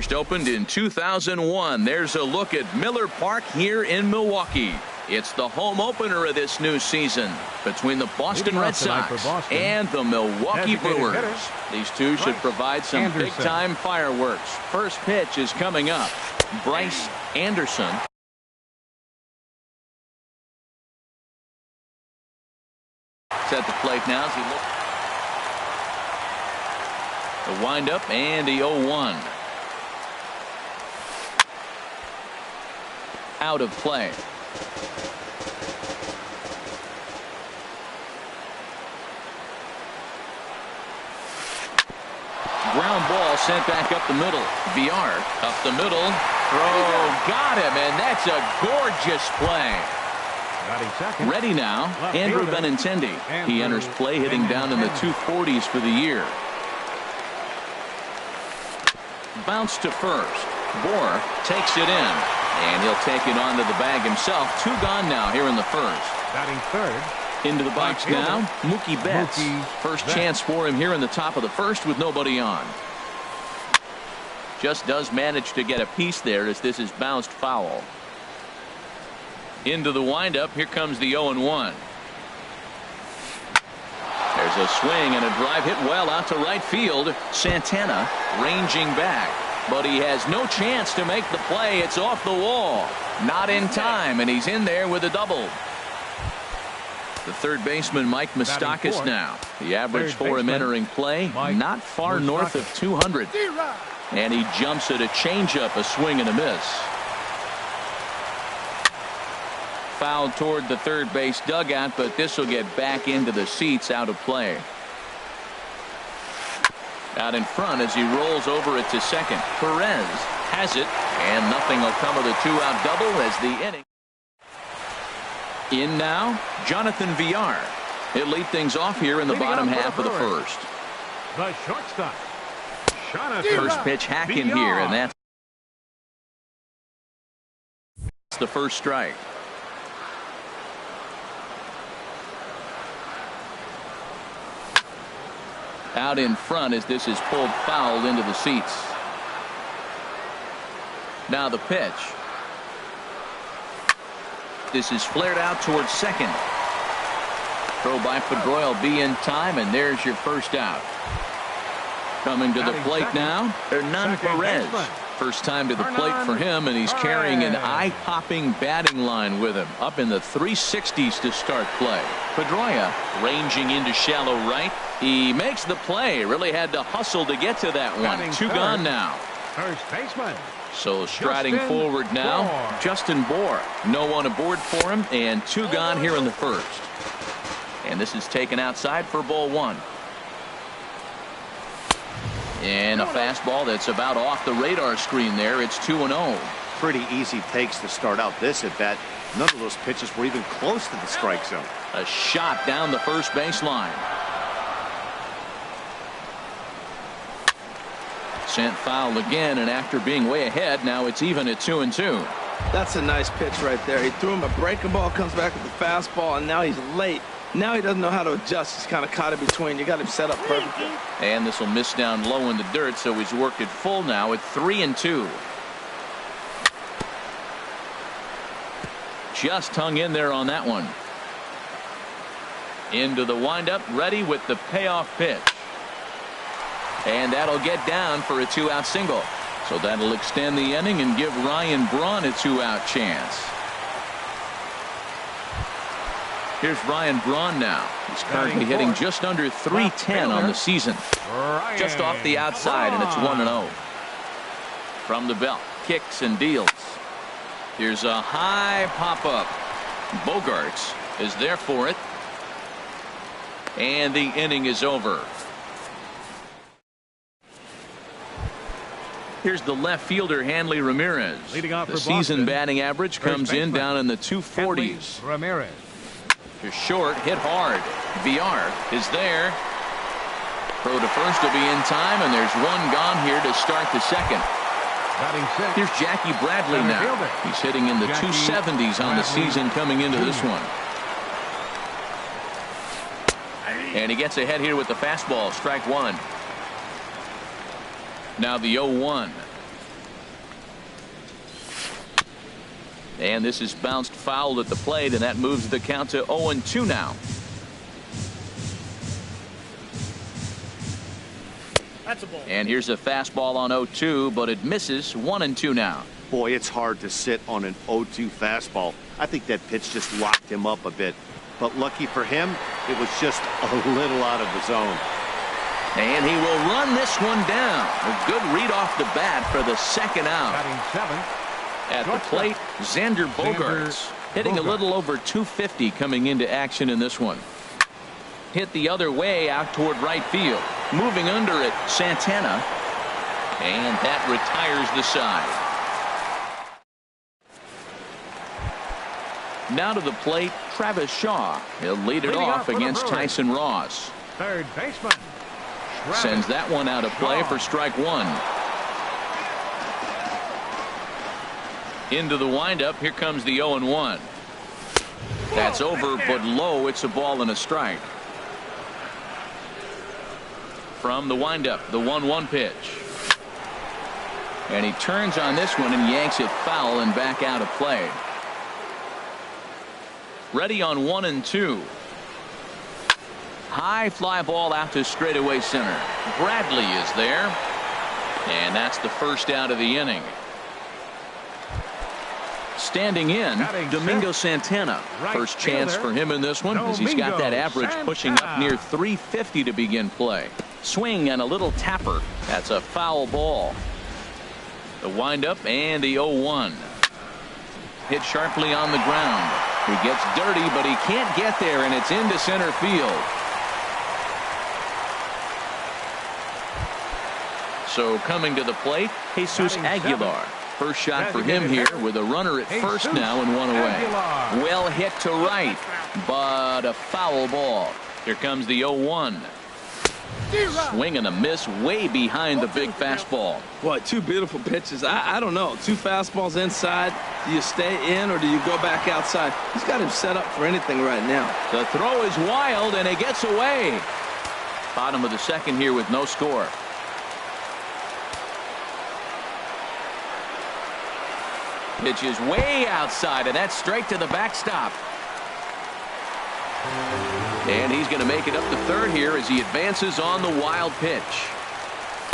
First opened in 2001. There's a look at Miller Park here in Milwaukee. It's the home opener of this new season between the Boston Red Sox and the Milwaukee Brewers. These two should provide some big-time fireworks. First pitch is coming up. Bryce Anderson. At the plate now as he looks. The windup and the 0-1. Out of play. Ground ball sent back up the middle. VR up the middle. Throw got him, and that's a gorgeous play. Ready now, Andrew Benintendi. He enters play hitting down in the 240s for the year. Bounce to first. Bohr takes it in, and he'll take it onto the bag himself. Two gone now here in the first. Batting third. Into the box now, Mookie Betts. First chance for him here in the top of the first with nobody on. Just does manage to get a piece there as this is bounced foul. Into the windup. Here comes the 0-1. There's a swing and a drive hit well out to right field. Santana ranging back, but he has no chance to make the play. It's off the wall. Not in time, and he's in there with a double. The third baseman, Mike Moustakas now. The average for him entering play, not far north of 200. And he jumps at a changeup, a swing and a miss. Foul toward the third base dugout, but this will get back into the seats, out of play. Out in front as he rolls over it to second. Perez has it, and nothing will come of the two-out double as the inning. In now, Jonathan VR. He'll lead things off here in the bottom half of the first. The shortstop, Jonathan. First pitch hack in here, and that's the first strike. Out in front as this is pulled foul into the seats. Now the pitch. This is flared out towards second. Throw by Pedroia will be in time, and there's your first out. Coming to the plate now, Hernan Perez. First time to the plate for him, and he's carrying an eye-popping batting line with him. Up in the 360s to start play. Pedroia ranging into shallow right. He makes the play. Really had to hustle to get to that one. Two gone now. First baseman. So striding forward now, Justin Bohr. No one aboard for him, and two gone here in the first. And this is taken outside for ball one. And a fastball that's about off the radar screen there. It's 2-0. Pretty easy takes to start out this at bat. None of those pitches were even close to the strike zone. A shot down the first baseline. Sent foul again, and after being way ahead, now it's even at 2-2. That's a nice pitch right there. He threw him a breaking ball, comes back with the fastball, and now he's late. Now he doesn't know how to adjust. He's kind of caught in between. You got him set up perfectly. And this will miss down low in the dirt, so he's worked it full now at 3-2. Just hung in there on that one. Into the windup, ready with the payoff pitch. And that'll get down for a two-out single. So that'll extend the inning and give Ryan Braun a two-out chance. Here's Ryan Braun now. He's currently hitting just under .310 on the season. Just off the outside, and it's 1-0. From the belt, kicks and deals. Here's a high pop-up. Bogarts is there for it. And the inning is over. Here's the left fielder, Hanley Ramirez. The season batting average comes in down in the 240s. Ramirez. To short, hit hard. VR is there. Throw to first will be in time, and there's one gone here to start the second. Here's Jackie Bradley now. He's hitting in the 270s on the season coming into this one. And he gets ahead here with the fastball, strike one. Now the 0-1. And this is bounced fouled at the plate, and that moves the count to 0-2 now. That's a ball. And here's a fastball on 0-2, but it misses. 1-2 now. Boy, it's hard to sit on an 0-2 fastball. I think that pitch just locked him up a bit. But lucky for him, it was just a little out of the zone. And he will run this one down. A good read off the bat for the second out. Batting seventh. At the plate, Xander Bogaerts hitting a little over 250 coming into action in this one. Hit the other way out toward right field. Moving under it, Santana. And that retires the side. Now to the plate, Travis Shaw. He'll lead it off against Tyson Ross. Third baseman. Sends that one out of play for strike one. Into the windup. Here comes the 0-1. That's over, but low. It's a ball and a strike. From the windup, the 1-1 pitch. And he turns on this one and yanks it foul and back out of play. Ready on 1-2. High fly ball out to straightaway center. Bradley is there. And that's the first out of the inning. Standing in, Domingo Santana. First chance for him in this one, as he's got that average pushing up near 350 to begin play. Swing and a little tapper. That's a foul ball. The windup and the 0-1. Hit sharply on the ground. He gets dirty, but he can't get there, and it's into center field. So coming to the plate, Jesus Aguilar. First shot for him here with a runner at first now and one away. Well hit to right, but a foul ball. Here comes the 0-1. Swing and a miss way behind the big fastball. Boy, two beautiful pitches. I don't know. Two fastballs inside. Do you stay in or do you go back outside? He's got him set up for anything right now. The throw is wild and it gets away. Bottom of the second here with no score. Pitch is way outside, and that's straight to the backstop. And he's going to make it up to third here as he advances on the wild pitch.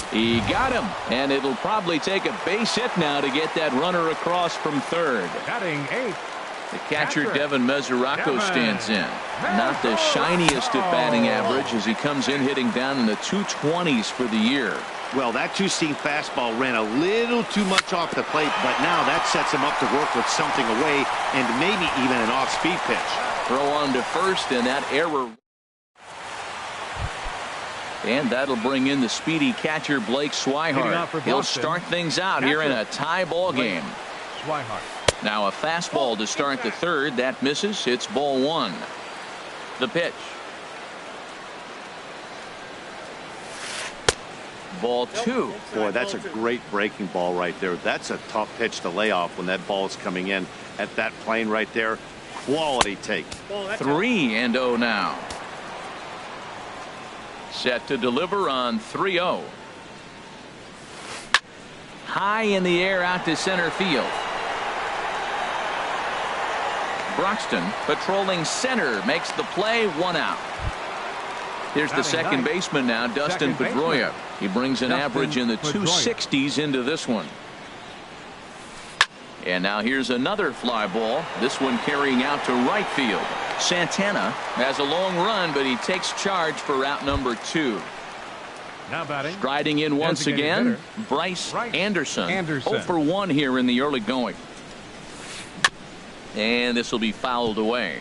He got him, and it'll probably take a base hit now to get that runner across from third. Batting eighth. The catcher, Devin Mesoraco, stands in. Not the shiniest of batting average as he comes in hitting down in the 220s for the year. Well, that two-seam fastball ran a little too much off the plate, but now that sets him up to work with something away and maybe even an off-speed pitch. Throw on to first, and that error. And that'll bring in the speedy catcher, Blake Swihart. He'll start things out here in a tie ball game. Now a fastball to start the third. That misses. It's ball one. The pitch. Ball two. Boy, that's a great breaking ball right there. That's a tough pitch to lay off when that ball is coming in at that plane right there. Quality take. 3-0 now. Set to deliver on 3-0. High in the air out to center field. Broxton patrolling center makes the play. One out. Here's the second baseman now, Dustin Pedroia. He brings an average in the 260s into this one. And now here's another fly ball. This one carrying out to right field. Santana has a long run, but he takes charge for out number 2. Now batting. Striding in once again, Bryce Anderson. 0 for 1 here in the early going. And this will be fouled away.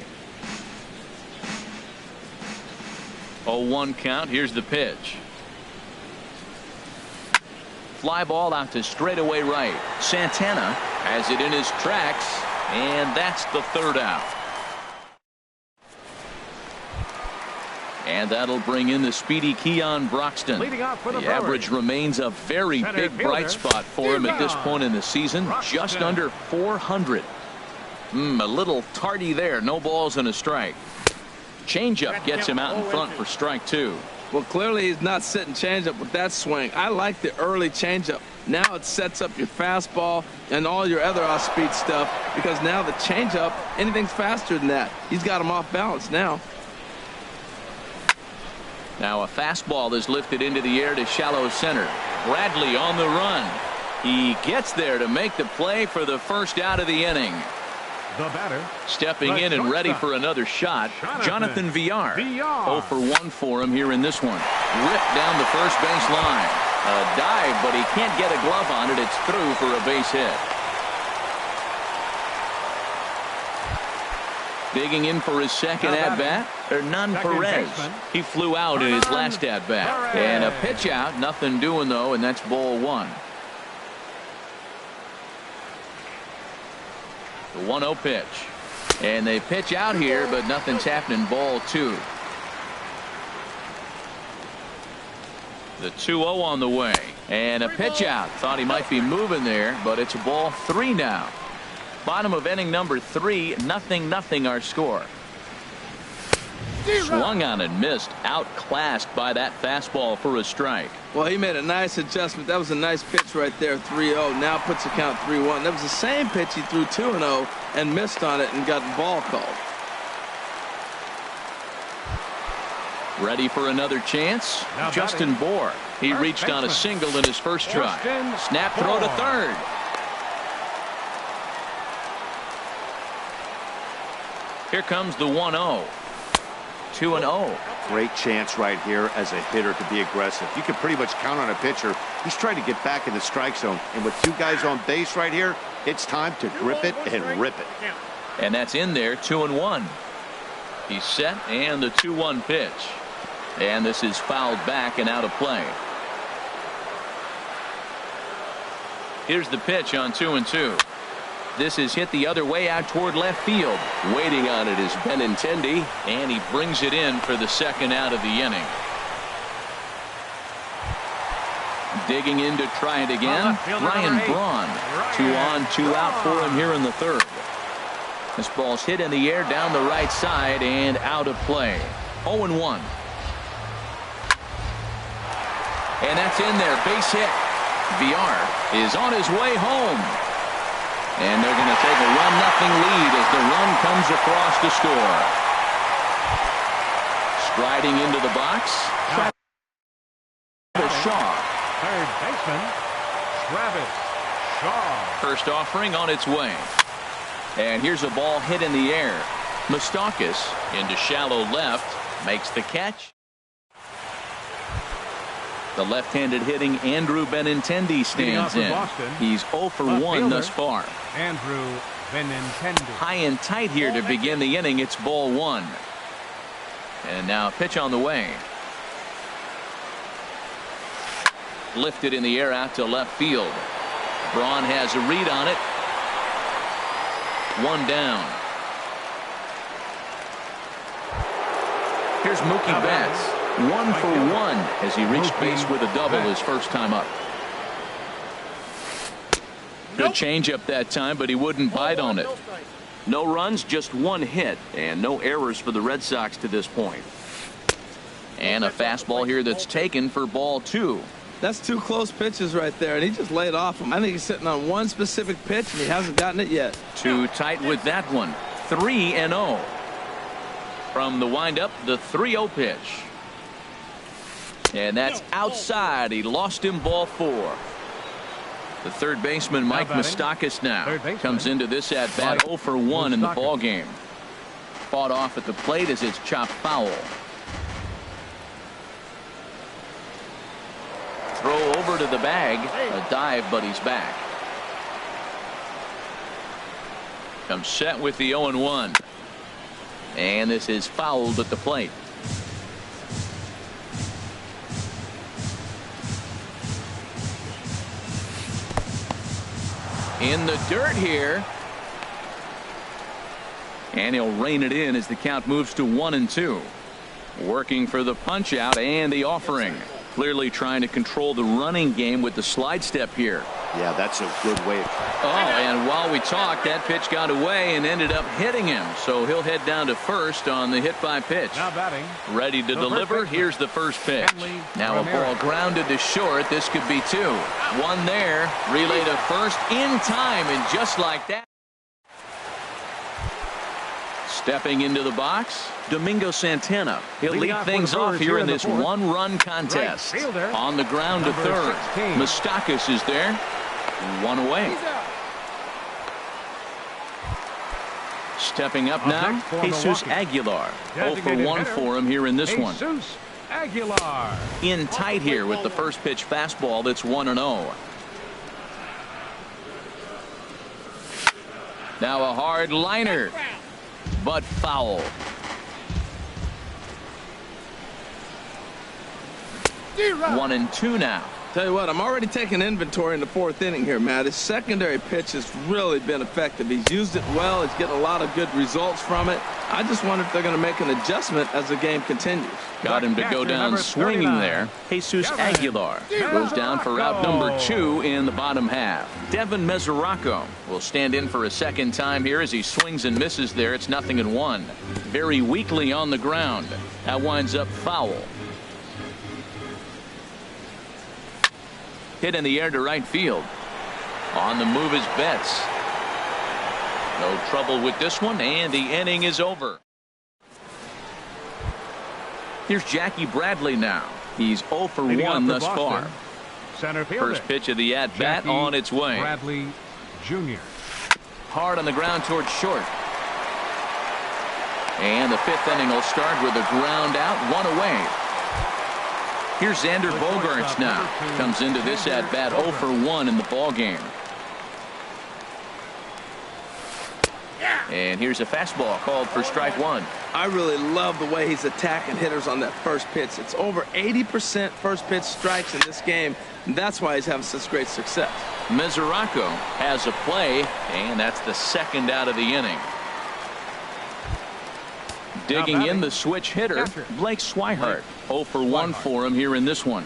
0-1 count. Here's the pitch. Fly ball out to straightaway right. Santana has it in his tracks, and that's the third out. And that'll bring in the speedy Keon Broxton. The average remains a very big bright spot for him at this point in the season. Just under 400. A little tardy there. No balls and a strike. Changeup gets him out in front for strike 2. Well, clearly he's not sitting changeup with that swing. I like the early changeup. Now it sets up your fastball and all your other off-speed stuff, because now the changeup, anything's faster than that. He's got him off balance now. Now a fastball is lifted into the air to shallow center. Bradley on the run. He gets there to make the play for the first out of the inning. The batter. Stepping in and ready for another shot, Jonathan Villar. 0 for 1 for him here in this one. Ripped down the first base line. A dive, but he can't get a glove on it. It's through for a base hit. Digging in for his second at-bat, Hernan Perez. He flew out in his last at-bat. And a pitch out, nothing doing though, and that's ball 1. The 1-0 pitch. And they pitch out here, but nothing's happening. Ball 2. The 2-0 on the way. And a pitch out. Thought he might be moving there, but it's ball 3 now. Bottom of inning number 3, 0-0 our score. Swung on and missed. Outclassed by that fastball for a strike. Well, he made a nice adjustment. That was a nice pitch right there, 3-0. Now puts the count 3-1. That was the same pitch he threw 2-0 and missed on it and got the ball called. Ready for another chance? Now Justin Bohr. He reached on a single in his first try. Snap throw to third. Here comes the 1-0. 2-0. Great chance right here as a hitter to be aggressive. You can pretty much count on a pitcher. He's trying to get back in the strike zone. And with 2 guys on base right here, it's time to grip it and rip it. And that's in there, 2-1. He's set, and the 2-1 pitch. And this is fouled back and out of play. Here's the pitch on 2-2. This is hit the other way out toward left field. Waiting on it is Benintendi, and he brings it in for the second out of the inning. Digging in to try it again, Ryan Braun. 2 on, 2 out for him here in the third. This ball's hit in the air down the right side and out of play. 0-1. And that's in there, base hit. Villar is on his way home. And they're going to take a 1-0 lead as the run comes across to score. Striding into the box, Travis Shaw. Third baseman, Travis Shaw. First offering on its way. And here's a ball hit in the air. Moustakas into shallow left, makes the catch. The left-handed hitting Andrew Benintendi stands in. He's 0 for 1 thus far. Andrew Benintendi. High and tight here to begin the inning. It's ball 1. And now a pitch on the way. Lifted in the air out to left field. Braun has a read on it. 1 down. Here's Mookie Betts. 1 for 1 as he reached base with a double his first time up. Good changeup that time, but he wouldn't bite on it. No runs, just 1 hit, and no errors for the Red Sox to this point. And a fastball here that's taken for ball 2. That's 2 close pitches right there, and he just laid off him. I think he's sitting on 1 specific pitch, and he hasn't gotten it yet. Too tight with that one. 3-0. From the windup, the 3-0 pitch. And that's outside. He lost him, ball 4. The third baseman, Mike Moustakas, now comes into this at bat 0 for 1 in the ball game. Fought off at the plate as it's chopped foul. Throw over to the bag. A dive, but he's back. Comes set with the 0-1. And this is fouled at the plate. In the dirt here. And he'll rein it in as the count moves to 1-2. Working for the punch out and the offering. Clearly trying to control the running game with the slide step here. Yeah, that's a good way. Oh, and while we talked, that pitch got away and ended up hitting him. So he'll head down to first on the hit by pitch. Now batting. Ready to deliver. Here's the first pitch. Now a ball grounded to short. This could be two. One there. Relay to first in time, and just like that. Stepping into the box, Domingo Santana. He'll lead things off here in this one-run contest. On the ground to third. Moustakas is there. One away. Stepping up now, Jesus Aguilar. 0 for 1 for him here in this one. Jesus Aguilar. In tight here with the first pitch fastball that's 1-0. Now a hard liner, but foul. 1-2 now. Tell you what, I'm already taking inventory in the fourth inning here, Matt. His secondary pitch has really been effective. He's used it well. He's getting a lot of good results from it. I just wonder if they're going to make an adjustment as the game continues. Got him to go down swinging there. Jesus Aguilar goes down for out number 2 in the bottom half. Devin Mesoraco will stand in for a second time here as he swings and misses there. It's 0-1. Very weakly on the ground. That winds up foul. Hit in the air to right field. On the move is Betts. No trouble with this one, and the inning is over. Here's Jackie Bradley now. He's 0 for 1 thus far. Center fielder. First pitch of the at-bat on its way. Bradley Jr. Hard on the ground towards short. And the 5th inning will start with a ground out, 1 away. Here's Xander Bogaerts now. Comes into this at-bat 0 for 1 in the ball game. And here's a fastball called for strike 1. I really love the way he's attacking hitters on that first pitch. It's over 80% first pitch strikes in this game, and that's why he's having such great success. Mesoraco has a play, and that's the second out of the inning. Digging in the switch hitter, Blake Swihart. 0 for 1 for him here in this one.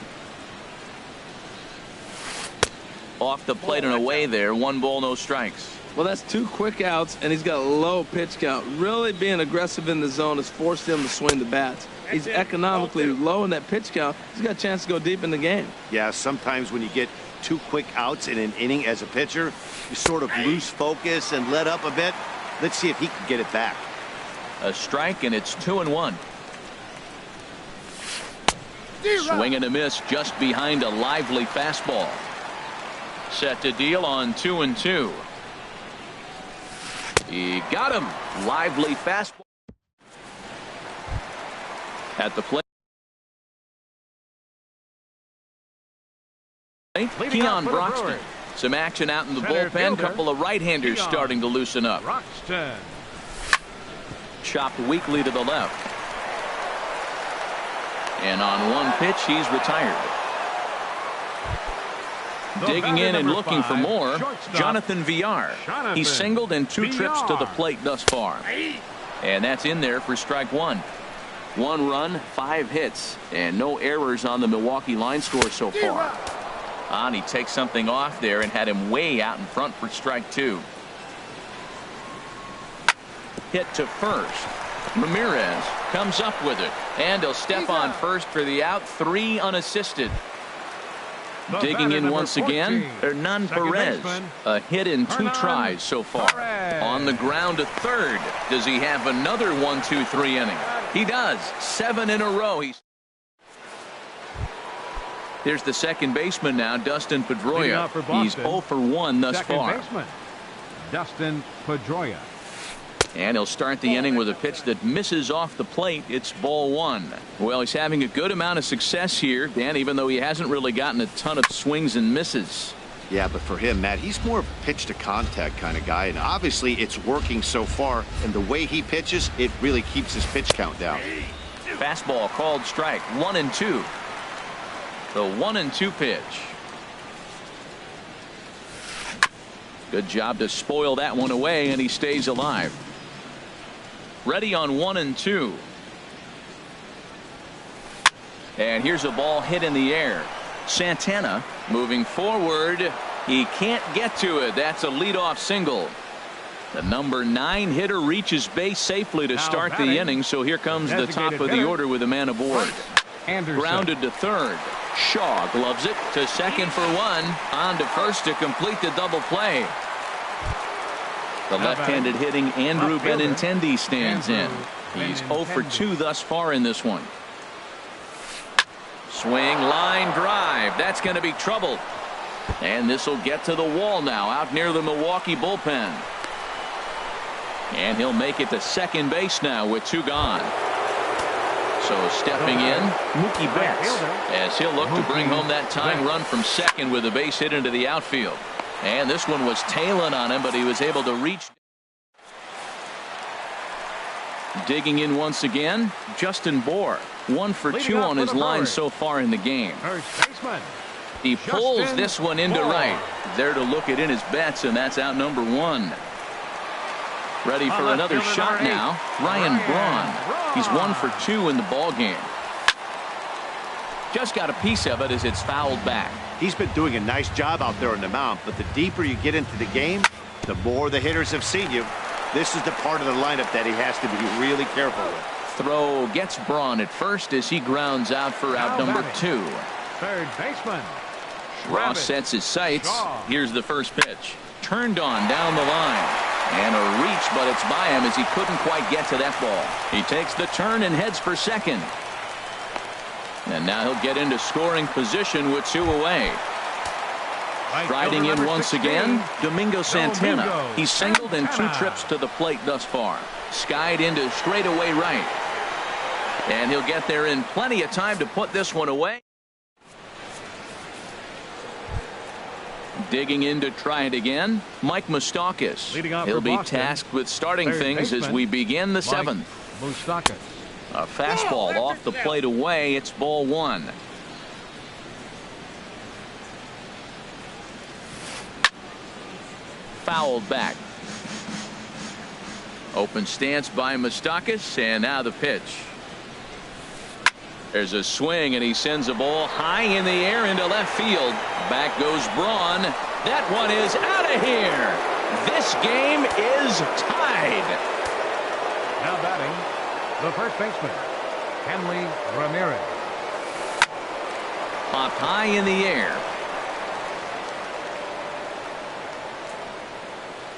Off the plate and away there. 1 ball, no strikes. Well, that's 2 quick outs, and he's got a low pitch count. Really being aggressive in the zone has forced him to swing the bats. He's economically low in that pitch count. He's got a chance to go deep in the game. Yeah, sometimes when you get 2 quick outs in an inning as a pitcher, you sort of lose focus and let up a bit. Let's see if he can get it back. A strike, and it's 2-1. Swing and a miss just behind a lively fastball. Set to deal on 2-2. He got him. Lively fastball. At the plate. Keon Broxton. Some action out in the bullpen. Couple of right-handers starting to loosen up. Broxton. Chopped weakly to the left. And on 1 pitch, he's retired. Digging in and looking for more, Jonathan Villar. He singled in 2 trips to the plate thus far. And that's in there for strike 1. 1 run, 5 hits, and no errors on the Milwaukee line score so far. And he takes something off there and had him way out in front for strike 2. Hit to first. Ramirez comes up with it, and he'll step on first for the out. 3 unassisted. Digging in once again, Hernan Perez. A hit in 2 tries so far. On the ground to third. Does he have another 1-2-3 inning? He does. 7 in a row. Here's the second baseman now, Dustin Pedroia. He's 0 for 1 thus far. Baseman, Dustin Pedroia. And he'll start the inning with a pitch that misses off the plate. It's ball 1. Well, he's having a good amount of success here, Dan, even though he hasn't really gotten a ton of swings and misses. Yeah, but for him, Matt, he's more of a pitch to contact kind of guy, and obviously it's working so far, and the way he pitches, it really keeps his pitch count down. Fastball called strike. 1-2. The 1-2 pitch. Good job to spoil that one away, and he stays alive. Ready on 1-2. And here's a ball hit in the air. Santana moving forward. He can't get to it. That's a leadoff single. The number 9 hitter reaches base safely to start the inning, so here comes the top of the order with a man aboard. Grounded to third. Shaw gloves it to second for 1. On to first to complete the double play. The left-handed hitting Andrew Benintendi stands in. He's 0 for 2 thus far in this one. Swing, line drive. That's going to be trouble. And this will get to the wall now out near the Milwaukee bullpen. And he'll make it to second base now with 2 gone. So stepping in, Mookie Betts, as he'll look to bring home that tying run from second with a base hit into the outfield. And this one was tailing on him, but he was able to reach. Digging in once again, Justin Bour, 1 for 2 on his line so far in the game. He pulls this one into right. There to look it in his bets, and that's out number 1. Ready for another shot now, Ryan Braun. He's 1 for 2 in the ball game. Just got a piece of it as it's fouled back. He's been doing a nice job out there on the mound, but the deeper you get into the game, the more the hitters have seen you. This is the part of the lineup that he has to be really careful with. Throw gets Braun at first as he grounds out for out number 2. Third baseman. Ross sets his sights. Here's the first pitch. Turned on down the line. And a reach, but it's by him as he couldn't quite get to that ball. He takes the turn and heads for second. And now he'll get into scoring position with 2 away. Striding in once again, Domingo Santana. He's singled in 2 trips to the plate thus far. Skied into straightaway right. And he'll get there in plenty of time to put this one away. Digging in to try it again, Mike Moustakas. He'll be tasked with starting things as we begin the 7th. A fastball off the plate away. It's ball 1. Fouled back. Open stance by Moustakas, and now the pitch. There's a swing, and he sends a ball high in the air into left field. Back goes Braun. That one is out of here. This game is tied. Now batting, the first baseman, Henry Ramirez. Popped high in the air.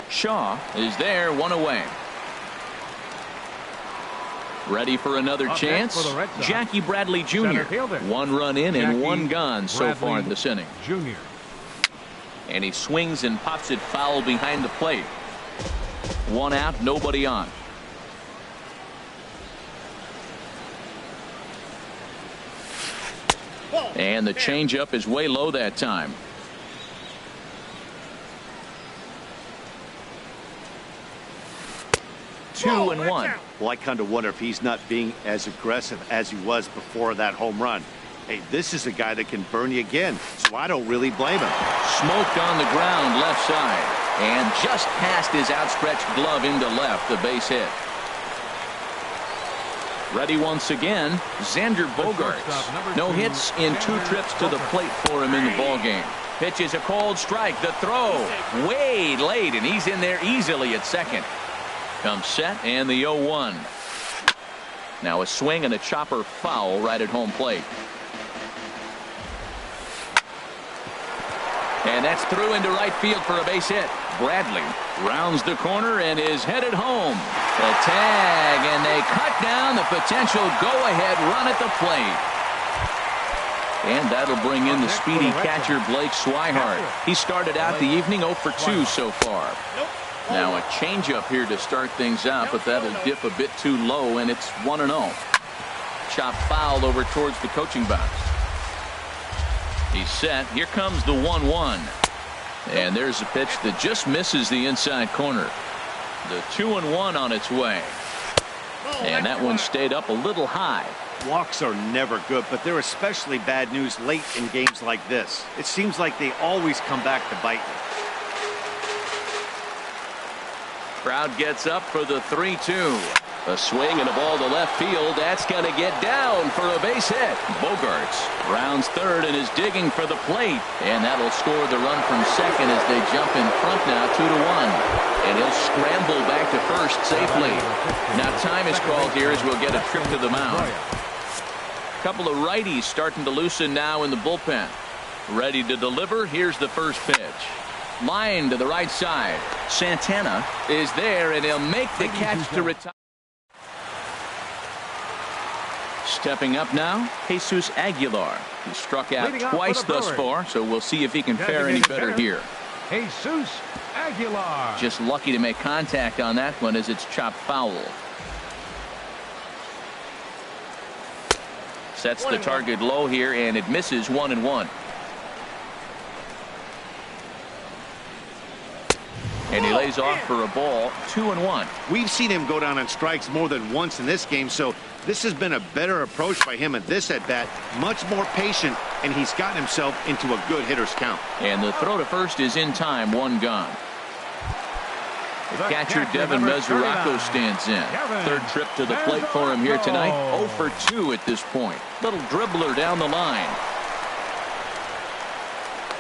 Shaw is there, 1 away. Ready for another chance. Jackie Bradley Jr. 1 run in and 1 gone so far in this inning. Jr. And he swings and pops it foul behind the plate. 1 out, nobody on. And the changeup is way low that time. Two and 1. Well, I kind of wonder if he's not being as aggressive as he was before that home run. Hey, this is a guy that can burn you again, so I don't really blame him. Smoked on the ground left side, and just past his outstretched glove into left, the base hit. Ready once again, Xander Bogaerts. No hits in 2 trips to the plate for him in the ball game. Pitch is a cold strike. The throw way late, and he's in there easily at second. Comes set, and the 0-1. Now a swing and a chopper foul right at home plate. And that's through into right field for a base hit. Bradley rounds the corner and is headed home. The tag, and they cut down the potential go-ahead run at the plate. And that'll bring in the speedy catcher Blake Swihart. He started out the evening 0 for 2 so far. Now a changeup here to start things out, but that'll dip a bit too low, and it's 1-0. Chop foul over towards the coaching box. He's set. Here comes the 1-1. And there's a pitch that just misses the inside corner. The 2-1 on its way. And that one stayed up a little high. Walks are never good, but they're especially bad news late in games like this. It seems like they always come back to bite you. Crowd gets up for the 3-2. A swing and a ball to left field. That's going to get down for a base hit. Bogarts rounds third and is digging for the plate. And that'll score the run from second as they jump in front now 2-1. And he'll scramble back to first safely. Now time is called here as we'll get a trip to the mound. A couple of righties starting to loosen now in the bullpen. Ready to deliver. Here's the first pitch. Line to the right side. Santana is there and he'll make the catch to retire. Stepping up now, Jesus Aguilar. He struck out twice thus far, so we'll see if he can fare any better here. Jesus Aguilar. Just lucky to make contact on that one as it's chopped foul. Sets the target low here, and it misses 1-1. And he lays off for a ball, 2-1. We've seen him go down on strikes more than once in this game, so this has been a better approach by him at this at-bat. Much more patient, and he's gotten himself into a good hitter's count. And the throw to first is in time, one gone. The catcher, Devin Mesoraco, stands in. Third trip to the plate for him here tonight. 0 for 2 at this point. Little dribbler down the line.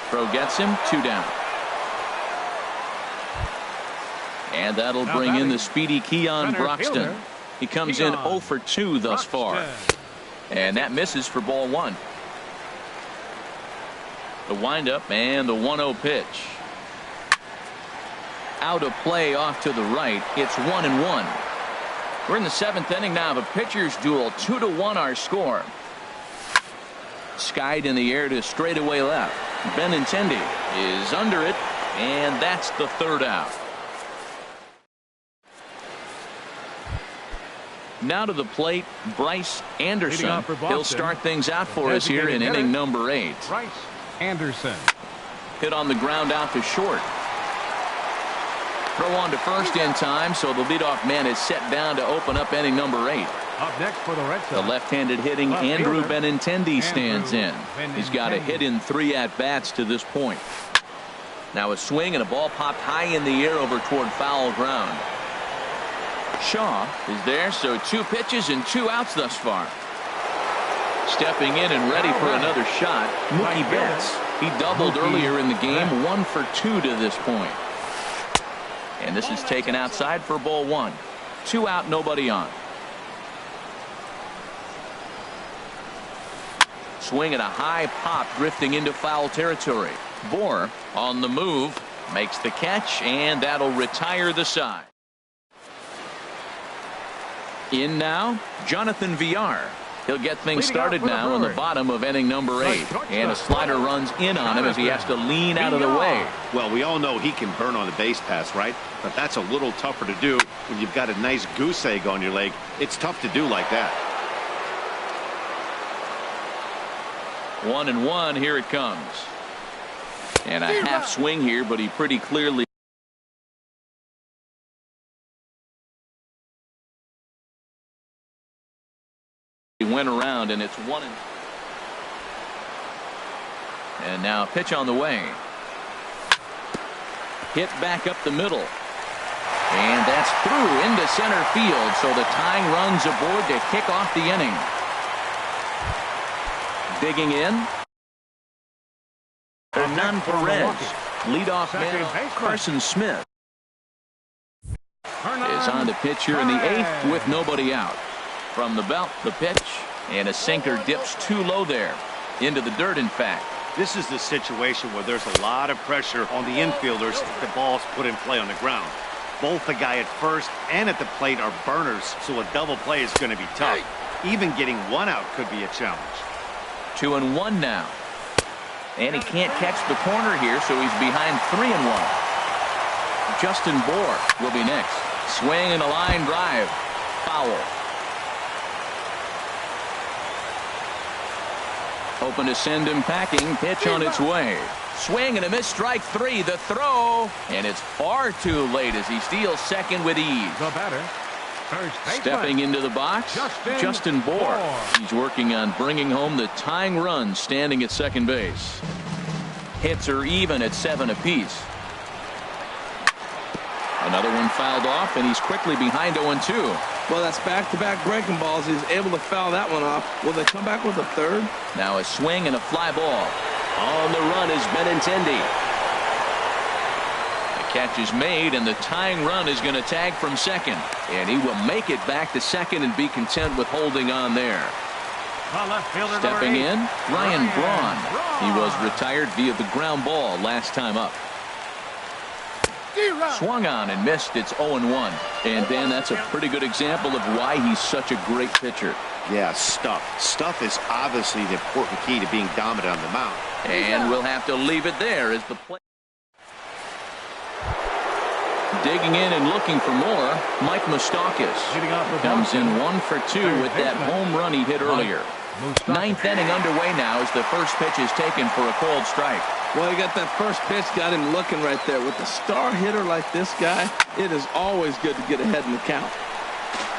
Throw gets him, 2 down. And that'll bring in the speedy Keon Broxton. He comes in 0 for 2 thus far. And that misses for ball 1. The windup and the 1-0 pitch. Out of play off to the right. It's 1-1. We're in the 7th inning now of a pitcher's duel. 2-1 our score. Skied in the air to straightaway left. Benintendi is under it, and that's the third out. Now to the plate, Bryce Anderson. He'll start things out for us here in inning number 8. Bryce Anderson. Hit on the ground out to short. Throw on to first in time, so the leadoff man is set down to open up inning number 8. Up next for the Red Sox, the left-handed hitting Andrew Benintendi stands in. He's got a hit in 3 at-bats to this point. Now a swing and a ball popped high in the air over toward foul ground. Shaw is there, so 2 pitches and 2 outs thus far. Stepping in and ready for another shot, Mookie Betts. He doubled earlier in the game, 1 for 2 to this point. And this is taken outside for ball 1. 2 out, nobody on. Swing and a high pop drifting into foul territory. Bohr on the move, makes the catch, and that'll retire the side. In now, Jonathan Villar. He'll get things started now in the bottom of inning number 8. And a slider runs in on him as he has to lean out of the way. Well, we all know he can burn on the base pass, right? But that's a little tougher to do when you've got a nice goose egg on your leg. It's tough to do like that. 1-1, here it comes. And a half swing here, but he pretty clearly went around, and it's 1. And now a pitch on the way. Hit back up the middle. And that's through into center field, so the tying run's aboard to kick off the inning. Digging in, Hernan Perez. Leadoff man Carson Smith is on the pitch here in the 8th with nobody out. From the belt, the pitch, and a sinker dips too low there. Into the dirt, in fact. This is the situation where there's a lot of pressure on the infielders if the ball's put in play on the ground. Both the guy at first and at the plate are burners, so a double play is going to be tough. Even getting 1 out could be a challenge. 2-1 now. And he can't catch the corner here, so he's behind 3-1. Justin Bohr will be next. Swing and a line drive. Foul. Hoping to send him packing. Pitch on its way. Swing and a miss, strike 3. The throw, and it's far too late as he steals second with ease. The batter, stepping into the box, Justin Bohr. He's working on bringing home the tying run, standing at second base. Hits are even at 7 apiece. Another one fouled off, and he's quickly behind 0-2. Well, that's back-to-back breaking balls. He's able to foul that one off. Will they come back with a third? Now a swing and a fly ball. On the run is Benintendi. The catch is made, and the tying run is going to tag from second. And he will make it back to second and be content with holding on there. Stepping in, Ryan Braun. He was retired via the ground ball last time up. Swung on and missed. It's 0-1. And Dan, that's a pretty good example of why he's such a great pitcher. Yeah, stuff. Stuff is obviously the important key to being dominant on the mound. And we'll have to leave it there as the play. Digging in and looking for more, Mike Moustakas comes in 1 for 2 with that home run he hit earlier. Ninth inning underway now as the first pitch is taken for a called strike. Well, he got that first pitch, got him looking right there. With a star hitter like this guy, it is always good to get ahead in the count.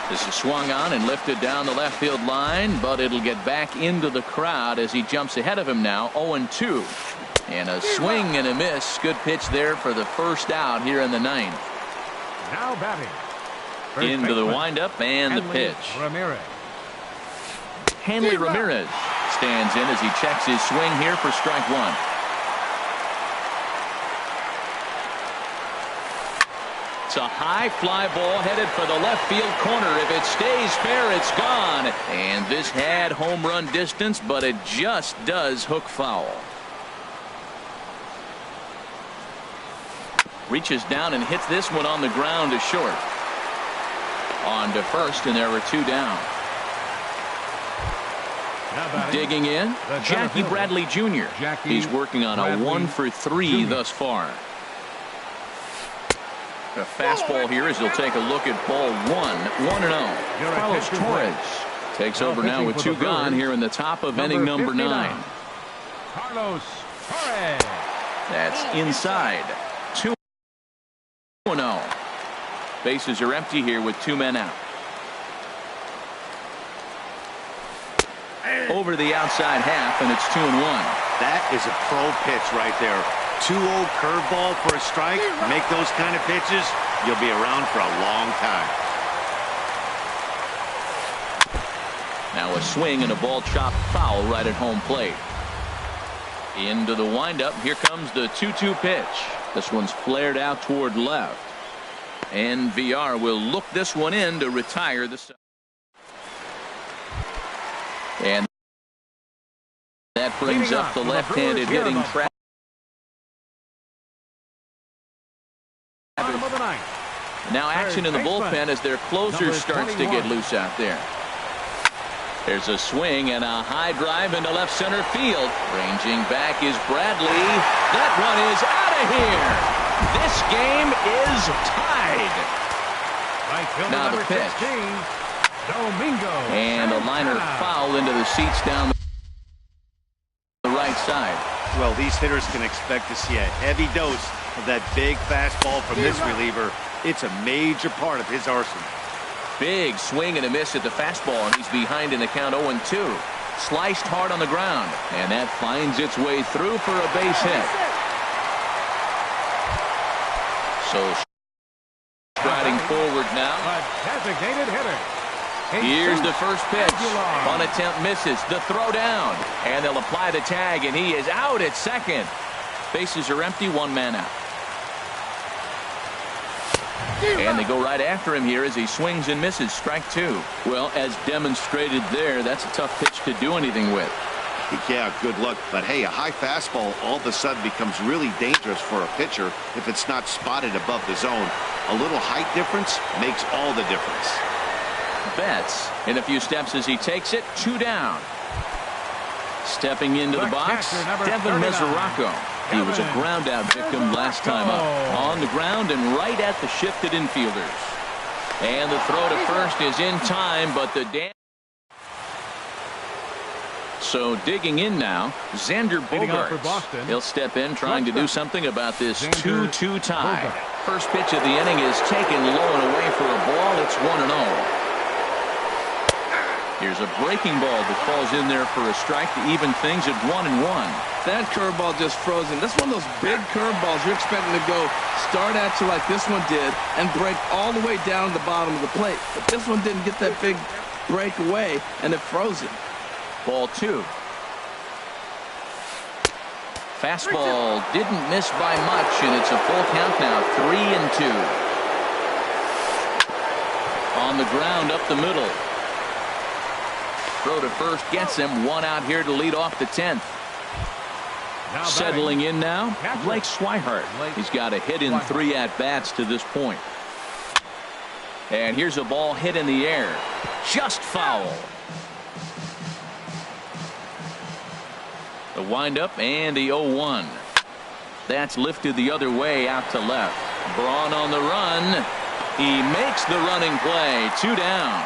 This is swung on and lifted down the left field line, but it'll get back into the crowd as he jumps ahead of him now, 0-2. And a swing and a miss. Good pitch there for the first out here in the ninth. Now batting. Into the windup and the pitch. Ramirez. Hanley Ramirez stands in as he checks his swing here for strike one. It's a high fly ball headed for the left field corner. If it stays fair, it's gone. And this had home run distance, but it just does hook foul. Reaches down and hits this one on the ground to short. On to first, and there were two down. Digging in, Jackie Bradley Jr. He's working on a 1 for 3 thus far. A fastball here as he'll take a look at ball 1-0. Carlos Torres takes over now with 2 gone here in the top of inning number 9. Carlos Torres. That's inside. 2-0. Bases are empty here with 2 men out. Over the outside half, and it's 2-1. That is a pro pitch right there. 2-0 curveball for a strike. Make those kind of pitches, you'll be around for a long time. Now a swing and a ball chopped foul right at home plate. Into the windup. Here comes the 2-2 pitch. This one's flared out toward left. And VR will look this one in to retire the. And that brings up the left-handed hitting Travis. Now action in the bullpen as their closer starts to get loose out there. There's a swing and a high drive into left center field. Ranging back is Bradley. That one is out of here. This game is tied. Now the pitch. And a liner foul into the seats down the right side. Well, these hitters can expect to see a heavy dose of that big fastball from this reliever. It's a major part of his arsenal. Big swing and a miss at the fastball, and he's behind in the count 0-2. Sliced hard on the ground, and that finds its way through for a base hit. So striding forward now. A designated hitter. Here's the first pitch. One attempt misses. The throw down. And they'll apply the tag, and he is out at second. Bases are empty. 1 man out. And they go right after him here as he swings and misses. Strike 2. Well, as demonstrated there, that's a tough pitch to do anything with. Yeah, good luck. But hey, a high fastball all of a sudden becomes really dangerous for a pitcher if it's not spotted above the zone. A little height difference makes all the difference. Betts in a few steps as he takes it. 2 down. Stepping into the box, Devin Mesoraco. He was a ground out victim last time up. On the ground and right at the shifted infielders. And the throw to first is in time, but the damage. So digging in now, Xander Bogaerts. He'll step in trying to do something about this 2-2 tie. First pitch of the inning is taken low and away for a ball. It's 1-0. Here's a breaking ball that falls in there for a strike to even things at 1-1. That curveball just frozen. That's one of those big curveballs you're expecting to go start at you like this one did and break all the way down to the bottom of the plate. But this one didn't get that big break away, and it froze it. Ball 2. Fastball didn't miss by much, and it's a full count now, 3-2. On the ground up the middle. Throw to first gets him. One out here to lead off the 10th. Now Settling batting, in now, catcher. Blake Swihart. He's got a hit in 3 at-bats to this point. And here's a ball hit in the air. Just foul. The windup and the 0-1. That's lifted the other way out to left. Braun on the run. He makes the running play. 2 down.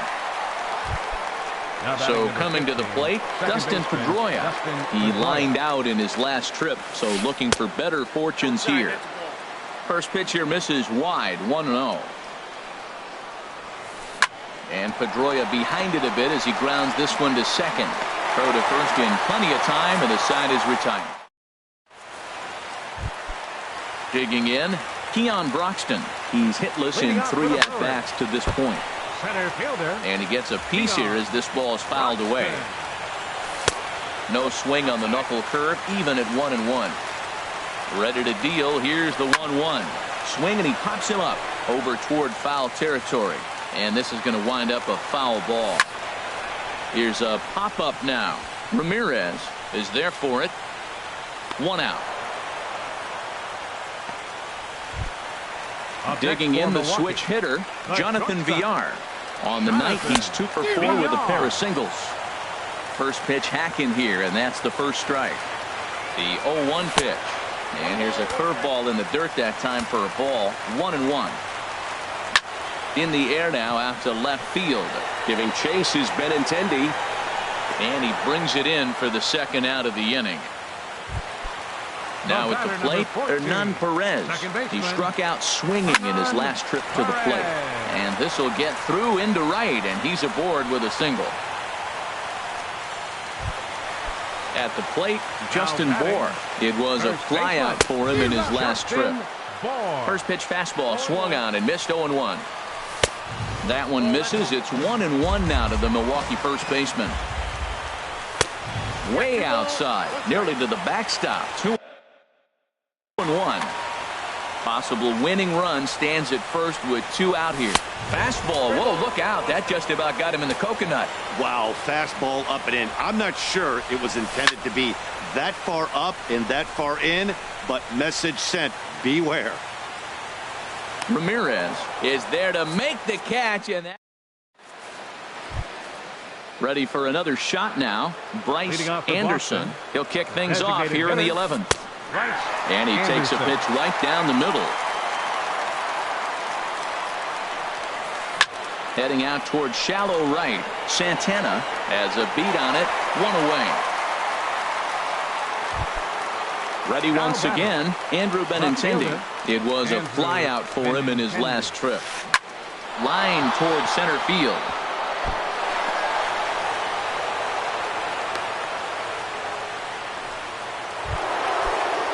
So coming to the plate, Dustin Pedroia. He lined out in his last trip, so looking for better fortunes here. First pitch here misses wide, 1-0. And Pedroia behind it a bit as he grounds this one to second. Throw to first in plenty of time, and the side is retired. Digging in, Keon Broxton. He's hitless in 3 at-bats to this point. Center fielder. And he gets a piece here as this ball is fouled away. No swing on the knuckle curve, even at 1-1. Ready to deal. Here's the 1-1. Swing, and he pops him up over toward foul territory. And this is going to wind up a foul ball. Here's a pop-up now. Ramirez is there for it. 1 out. Digging in the switch hitter, Jonathan Villar. On the night, he's 2 for 4 with a pair of singles. First pitch hacking here, and that's the first strike. The 0-1 pitch. And here's a curveball in the dirt that time for a ball. 1-1. In the air now out to left field. Giving chase is Benintendi. And he brings it in for the second out of the inning. Now at the plate, Hernan Perez. He struck out swinging in his last trip to the plate. And this will get through into right, and he's aboard with a single. At the plate, Justin Bohr. It was a flyout for him in his last trip. First pitch fastball swung on and missed 0-1. That one misses. It's 1-1 now to the Milwaukee first baseman. Way outside, nearly to the backstop. 2-1. Possible winning run stands at first with 2 out here. Fastball. Whoa, look out. That just about got him in the coconut. Wow, fastball up and in. I'm not sure it was intended to be that far up and that far in, but message sent. Beware. Ramirez is there to make the catch, and that. Ready for another shot now. Bryce Anderson. He'll kick things off here in the 11th. And he takes a pitch right down the middle. Heading out towards shallow right. Santana has a beat on it. 1 away. Ready once again, Andrew Benintendi. It was a flyout for him in his last trip. Line towards center field.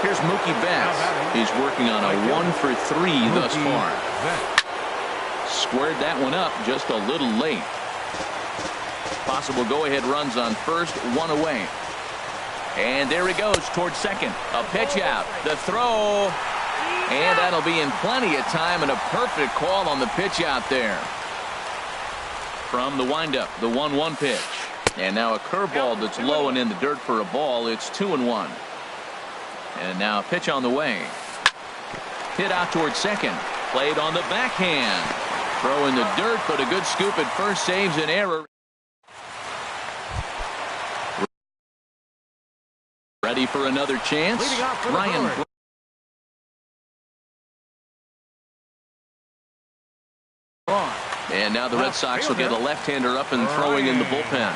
Here's Mookie Betts. He's working on a 1 for 3 thus far. Squared that one up just a little late. Possible go-ahead runs on first, 1 away. And there he goes towards second. A pitch out. The throw. And that'll be in plenty of time, and a perfect call on the pitch out there. From the windup, the 1-1 pitch. And now a curveball that's low and in the dirt for a ball. It's 2-1. And now a pitch on the way. Hit out towards second. Played on the backhand. Throw in the dirt, but a good scoop at first saves an error. Ready for another chance. Ryan. And now the Red Sox will get a left-hander up and throwing in the bullpen.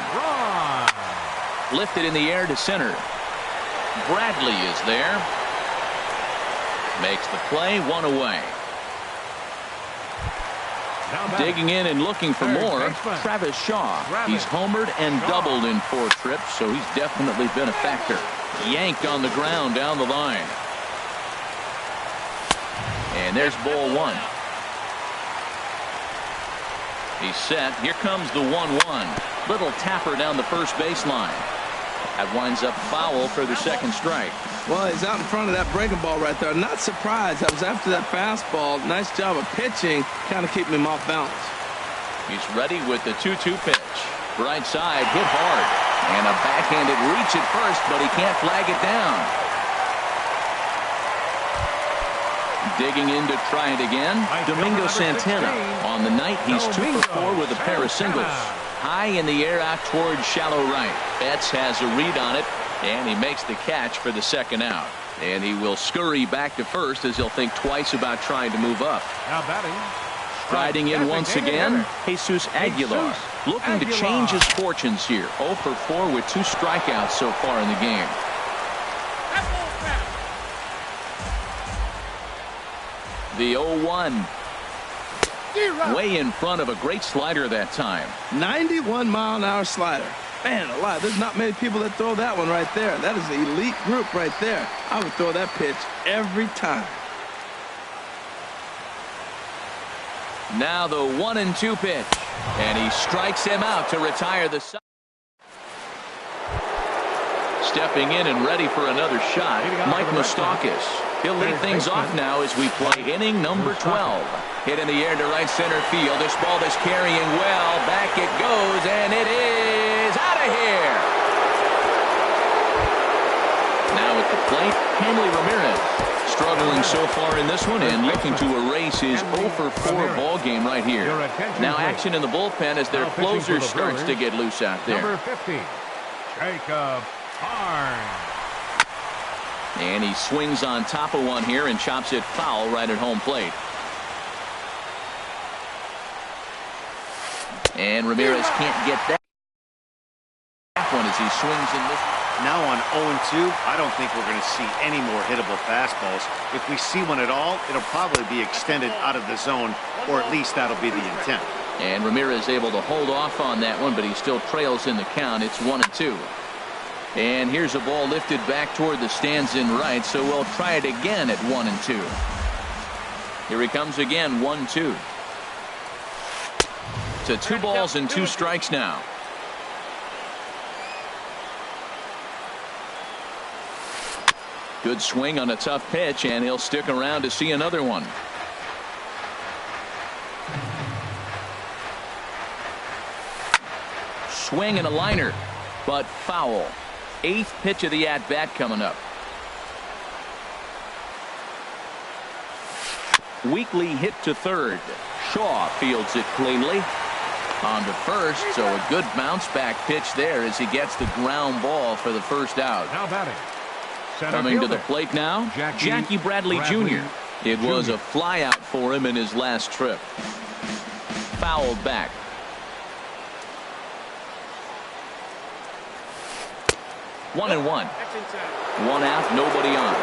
Lifted in the air to center. Bradley is there. Makes the play, 1 away. Digging in and looking for more, Travis Shaw. He's homered and doubled in 4 trips, so he's definitely been a factor. Yanked on the ground down the line. And there's ball 1. He's set. Here comes the 1-1. Little tapper down the first baseline. That winds up foul for the second strike. Well, he's out in front of that breaking ball right there. Not surprised. I was after that fastball. Nice job of pitching, kind of keeping him off balance. He's ready with the 2-2 pitch. Right side, hit hard. And a backhanded reach at first, but he can't flag it down. Digging in to try it again. Domingo Santana. On the night, he's 2 for 4 with a pair of singles. High in the air out towards shallow right. Betts has a read on it, and he makes the catch for the second out. And he will scurry back to first as he'll think twice about trying to move up. Now batting. Riding in once again, Jesus Aguilar. Looking to change his fortunes here. 0 for 4 with 2 strikeouts so far in the game. The 0-1. Way in front of a great slider that time. 91-mile-an-hour slider. Man alive, there's not many people that throw that one right there. That is an elite group right there. I would throw that pitch every time. Now the 1-2 pitch. And he strikes him out to retire the side. Stepping in and ready for another shot, Mike Moustakas. He'll lead things off now as we play inning number 12. Hit in the air to right center field. This ball is carrying well. Back it goes, and it is out of here. Now at the plate, Hanley Ramirez. Struggling so far in this one and looking to erase his 0 for 4 ball game right here. Now action in the bullpen as their closer starts to get loose out there. Number 50, Jacob Barnes. And he swings on top of one here and chops it foul right at home plate. And Ramirez can't get that one as he swings in this. Now on 0-2, I don't think we're going to see any more hittable fastballs. If we see one at all, it'll probably be extended out of the zone, or at least that'll be the intent. And Ramirez able to hold off on that one, but he still trails in the count. It's 1-2. And here's a ball lifted back toward the stands in right, so we'll try it again at 1-2. Here he comes again, 1-2. To 2 balls and 2 strikes now. Good swing on a tough pitch, and he'll stick around to see another one. Swing and a liner, but foul. 8th pitch of the at-bat coming up. Weekly hit to third. Shaw fields it cleanly. On to first, so a good bounce back pitch there as he gets the ground ball for the first out. Now batting. Coming to the plate now, Jackie Bradley Jr. It was a fly out for him in his last trip. Fouled back. One and one. One out, nobody on.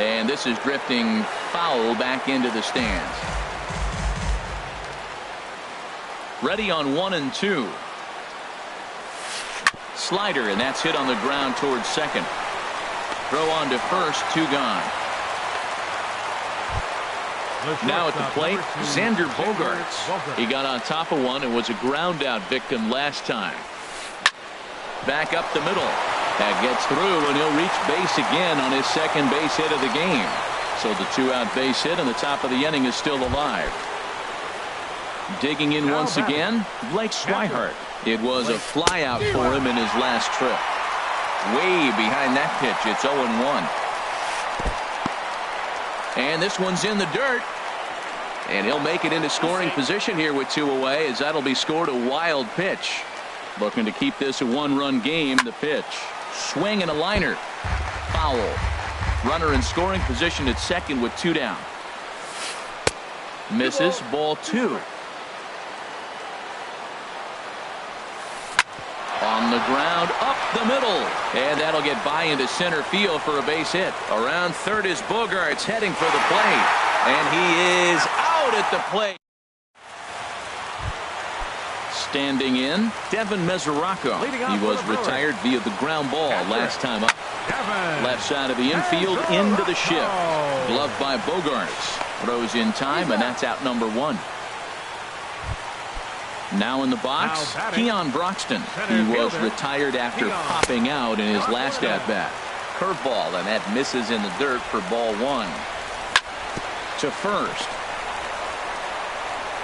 And this is drifting foul back into the stands. Ready on 1-2. Slider, and that's hit on the ground towards second. Throw on to first, 2 gone. Now at the plate, Xander Bogaerts. He got on top of one and was a ground out victim last time. Back up the middle. That gets through, and he'll reach base again on his second base hit of the game. So the 2-out base hit and the top of the inning is still alive. Digging in once again, Blake Swihart. It was a fly out for him in his last trip. Way behind that pitch, it's 0-1. And this one's in the dirt. And he'll make it into scoring position here with 2 away, as that'll be scored a wild pitch. Looking to keep this a 1-run game. The pitch. Swing and a liner. Foul. Runner in scoring position at second with 2 down. Misses. Ball 2. On the ground, up the middle. And that'll get by into center field for a base hit. Around third is Bogaerts heading for the plate. And he is out at the plate. Standing in, Devin Mesoraco. He was retired via the ground ball last time up. Left side of the infield into the shift. Gloved by Bogaerts. Throws in time, and that's out number 1. Now in the box, Keon Broxton. He was retired after popping out in his last at-bat. Curveball, and that misses in the dirt for ball 1. To first.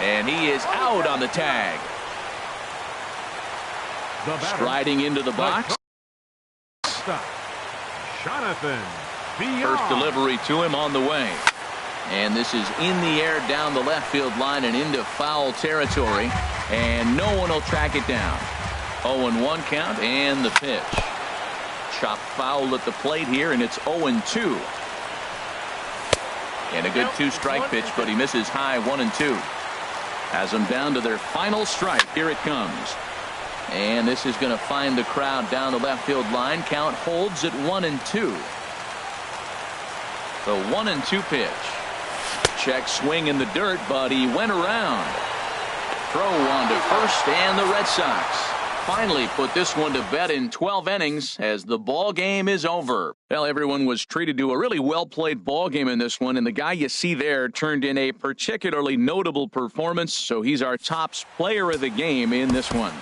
And he is out on the tag. Striding into the box. First delivery to him on the way. And this is in the air down the left field line and into foul territory. And no one will track it down. 0-1 count and the pitch. Chopped foul at the plate here, and it's 0-2. And a good 2-strike pitch, but he misses high 1-2. Has them down to their final strike. Here it comes. And this is going to find the crowd down the left field line. Count holds at 1-2. The 1-2 pitch. Check swing in the dirt, but he went around. Throw on to first, and the Red Sox finally put this one to bed in 12 innings as the ball game is over. Well, everyone was treated to a really well-played ball game in this one, and the guy you see there turned in a particularly notable performance, so he's our top player of the game in this one.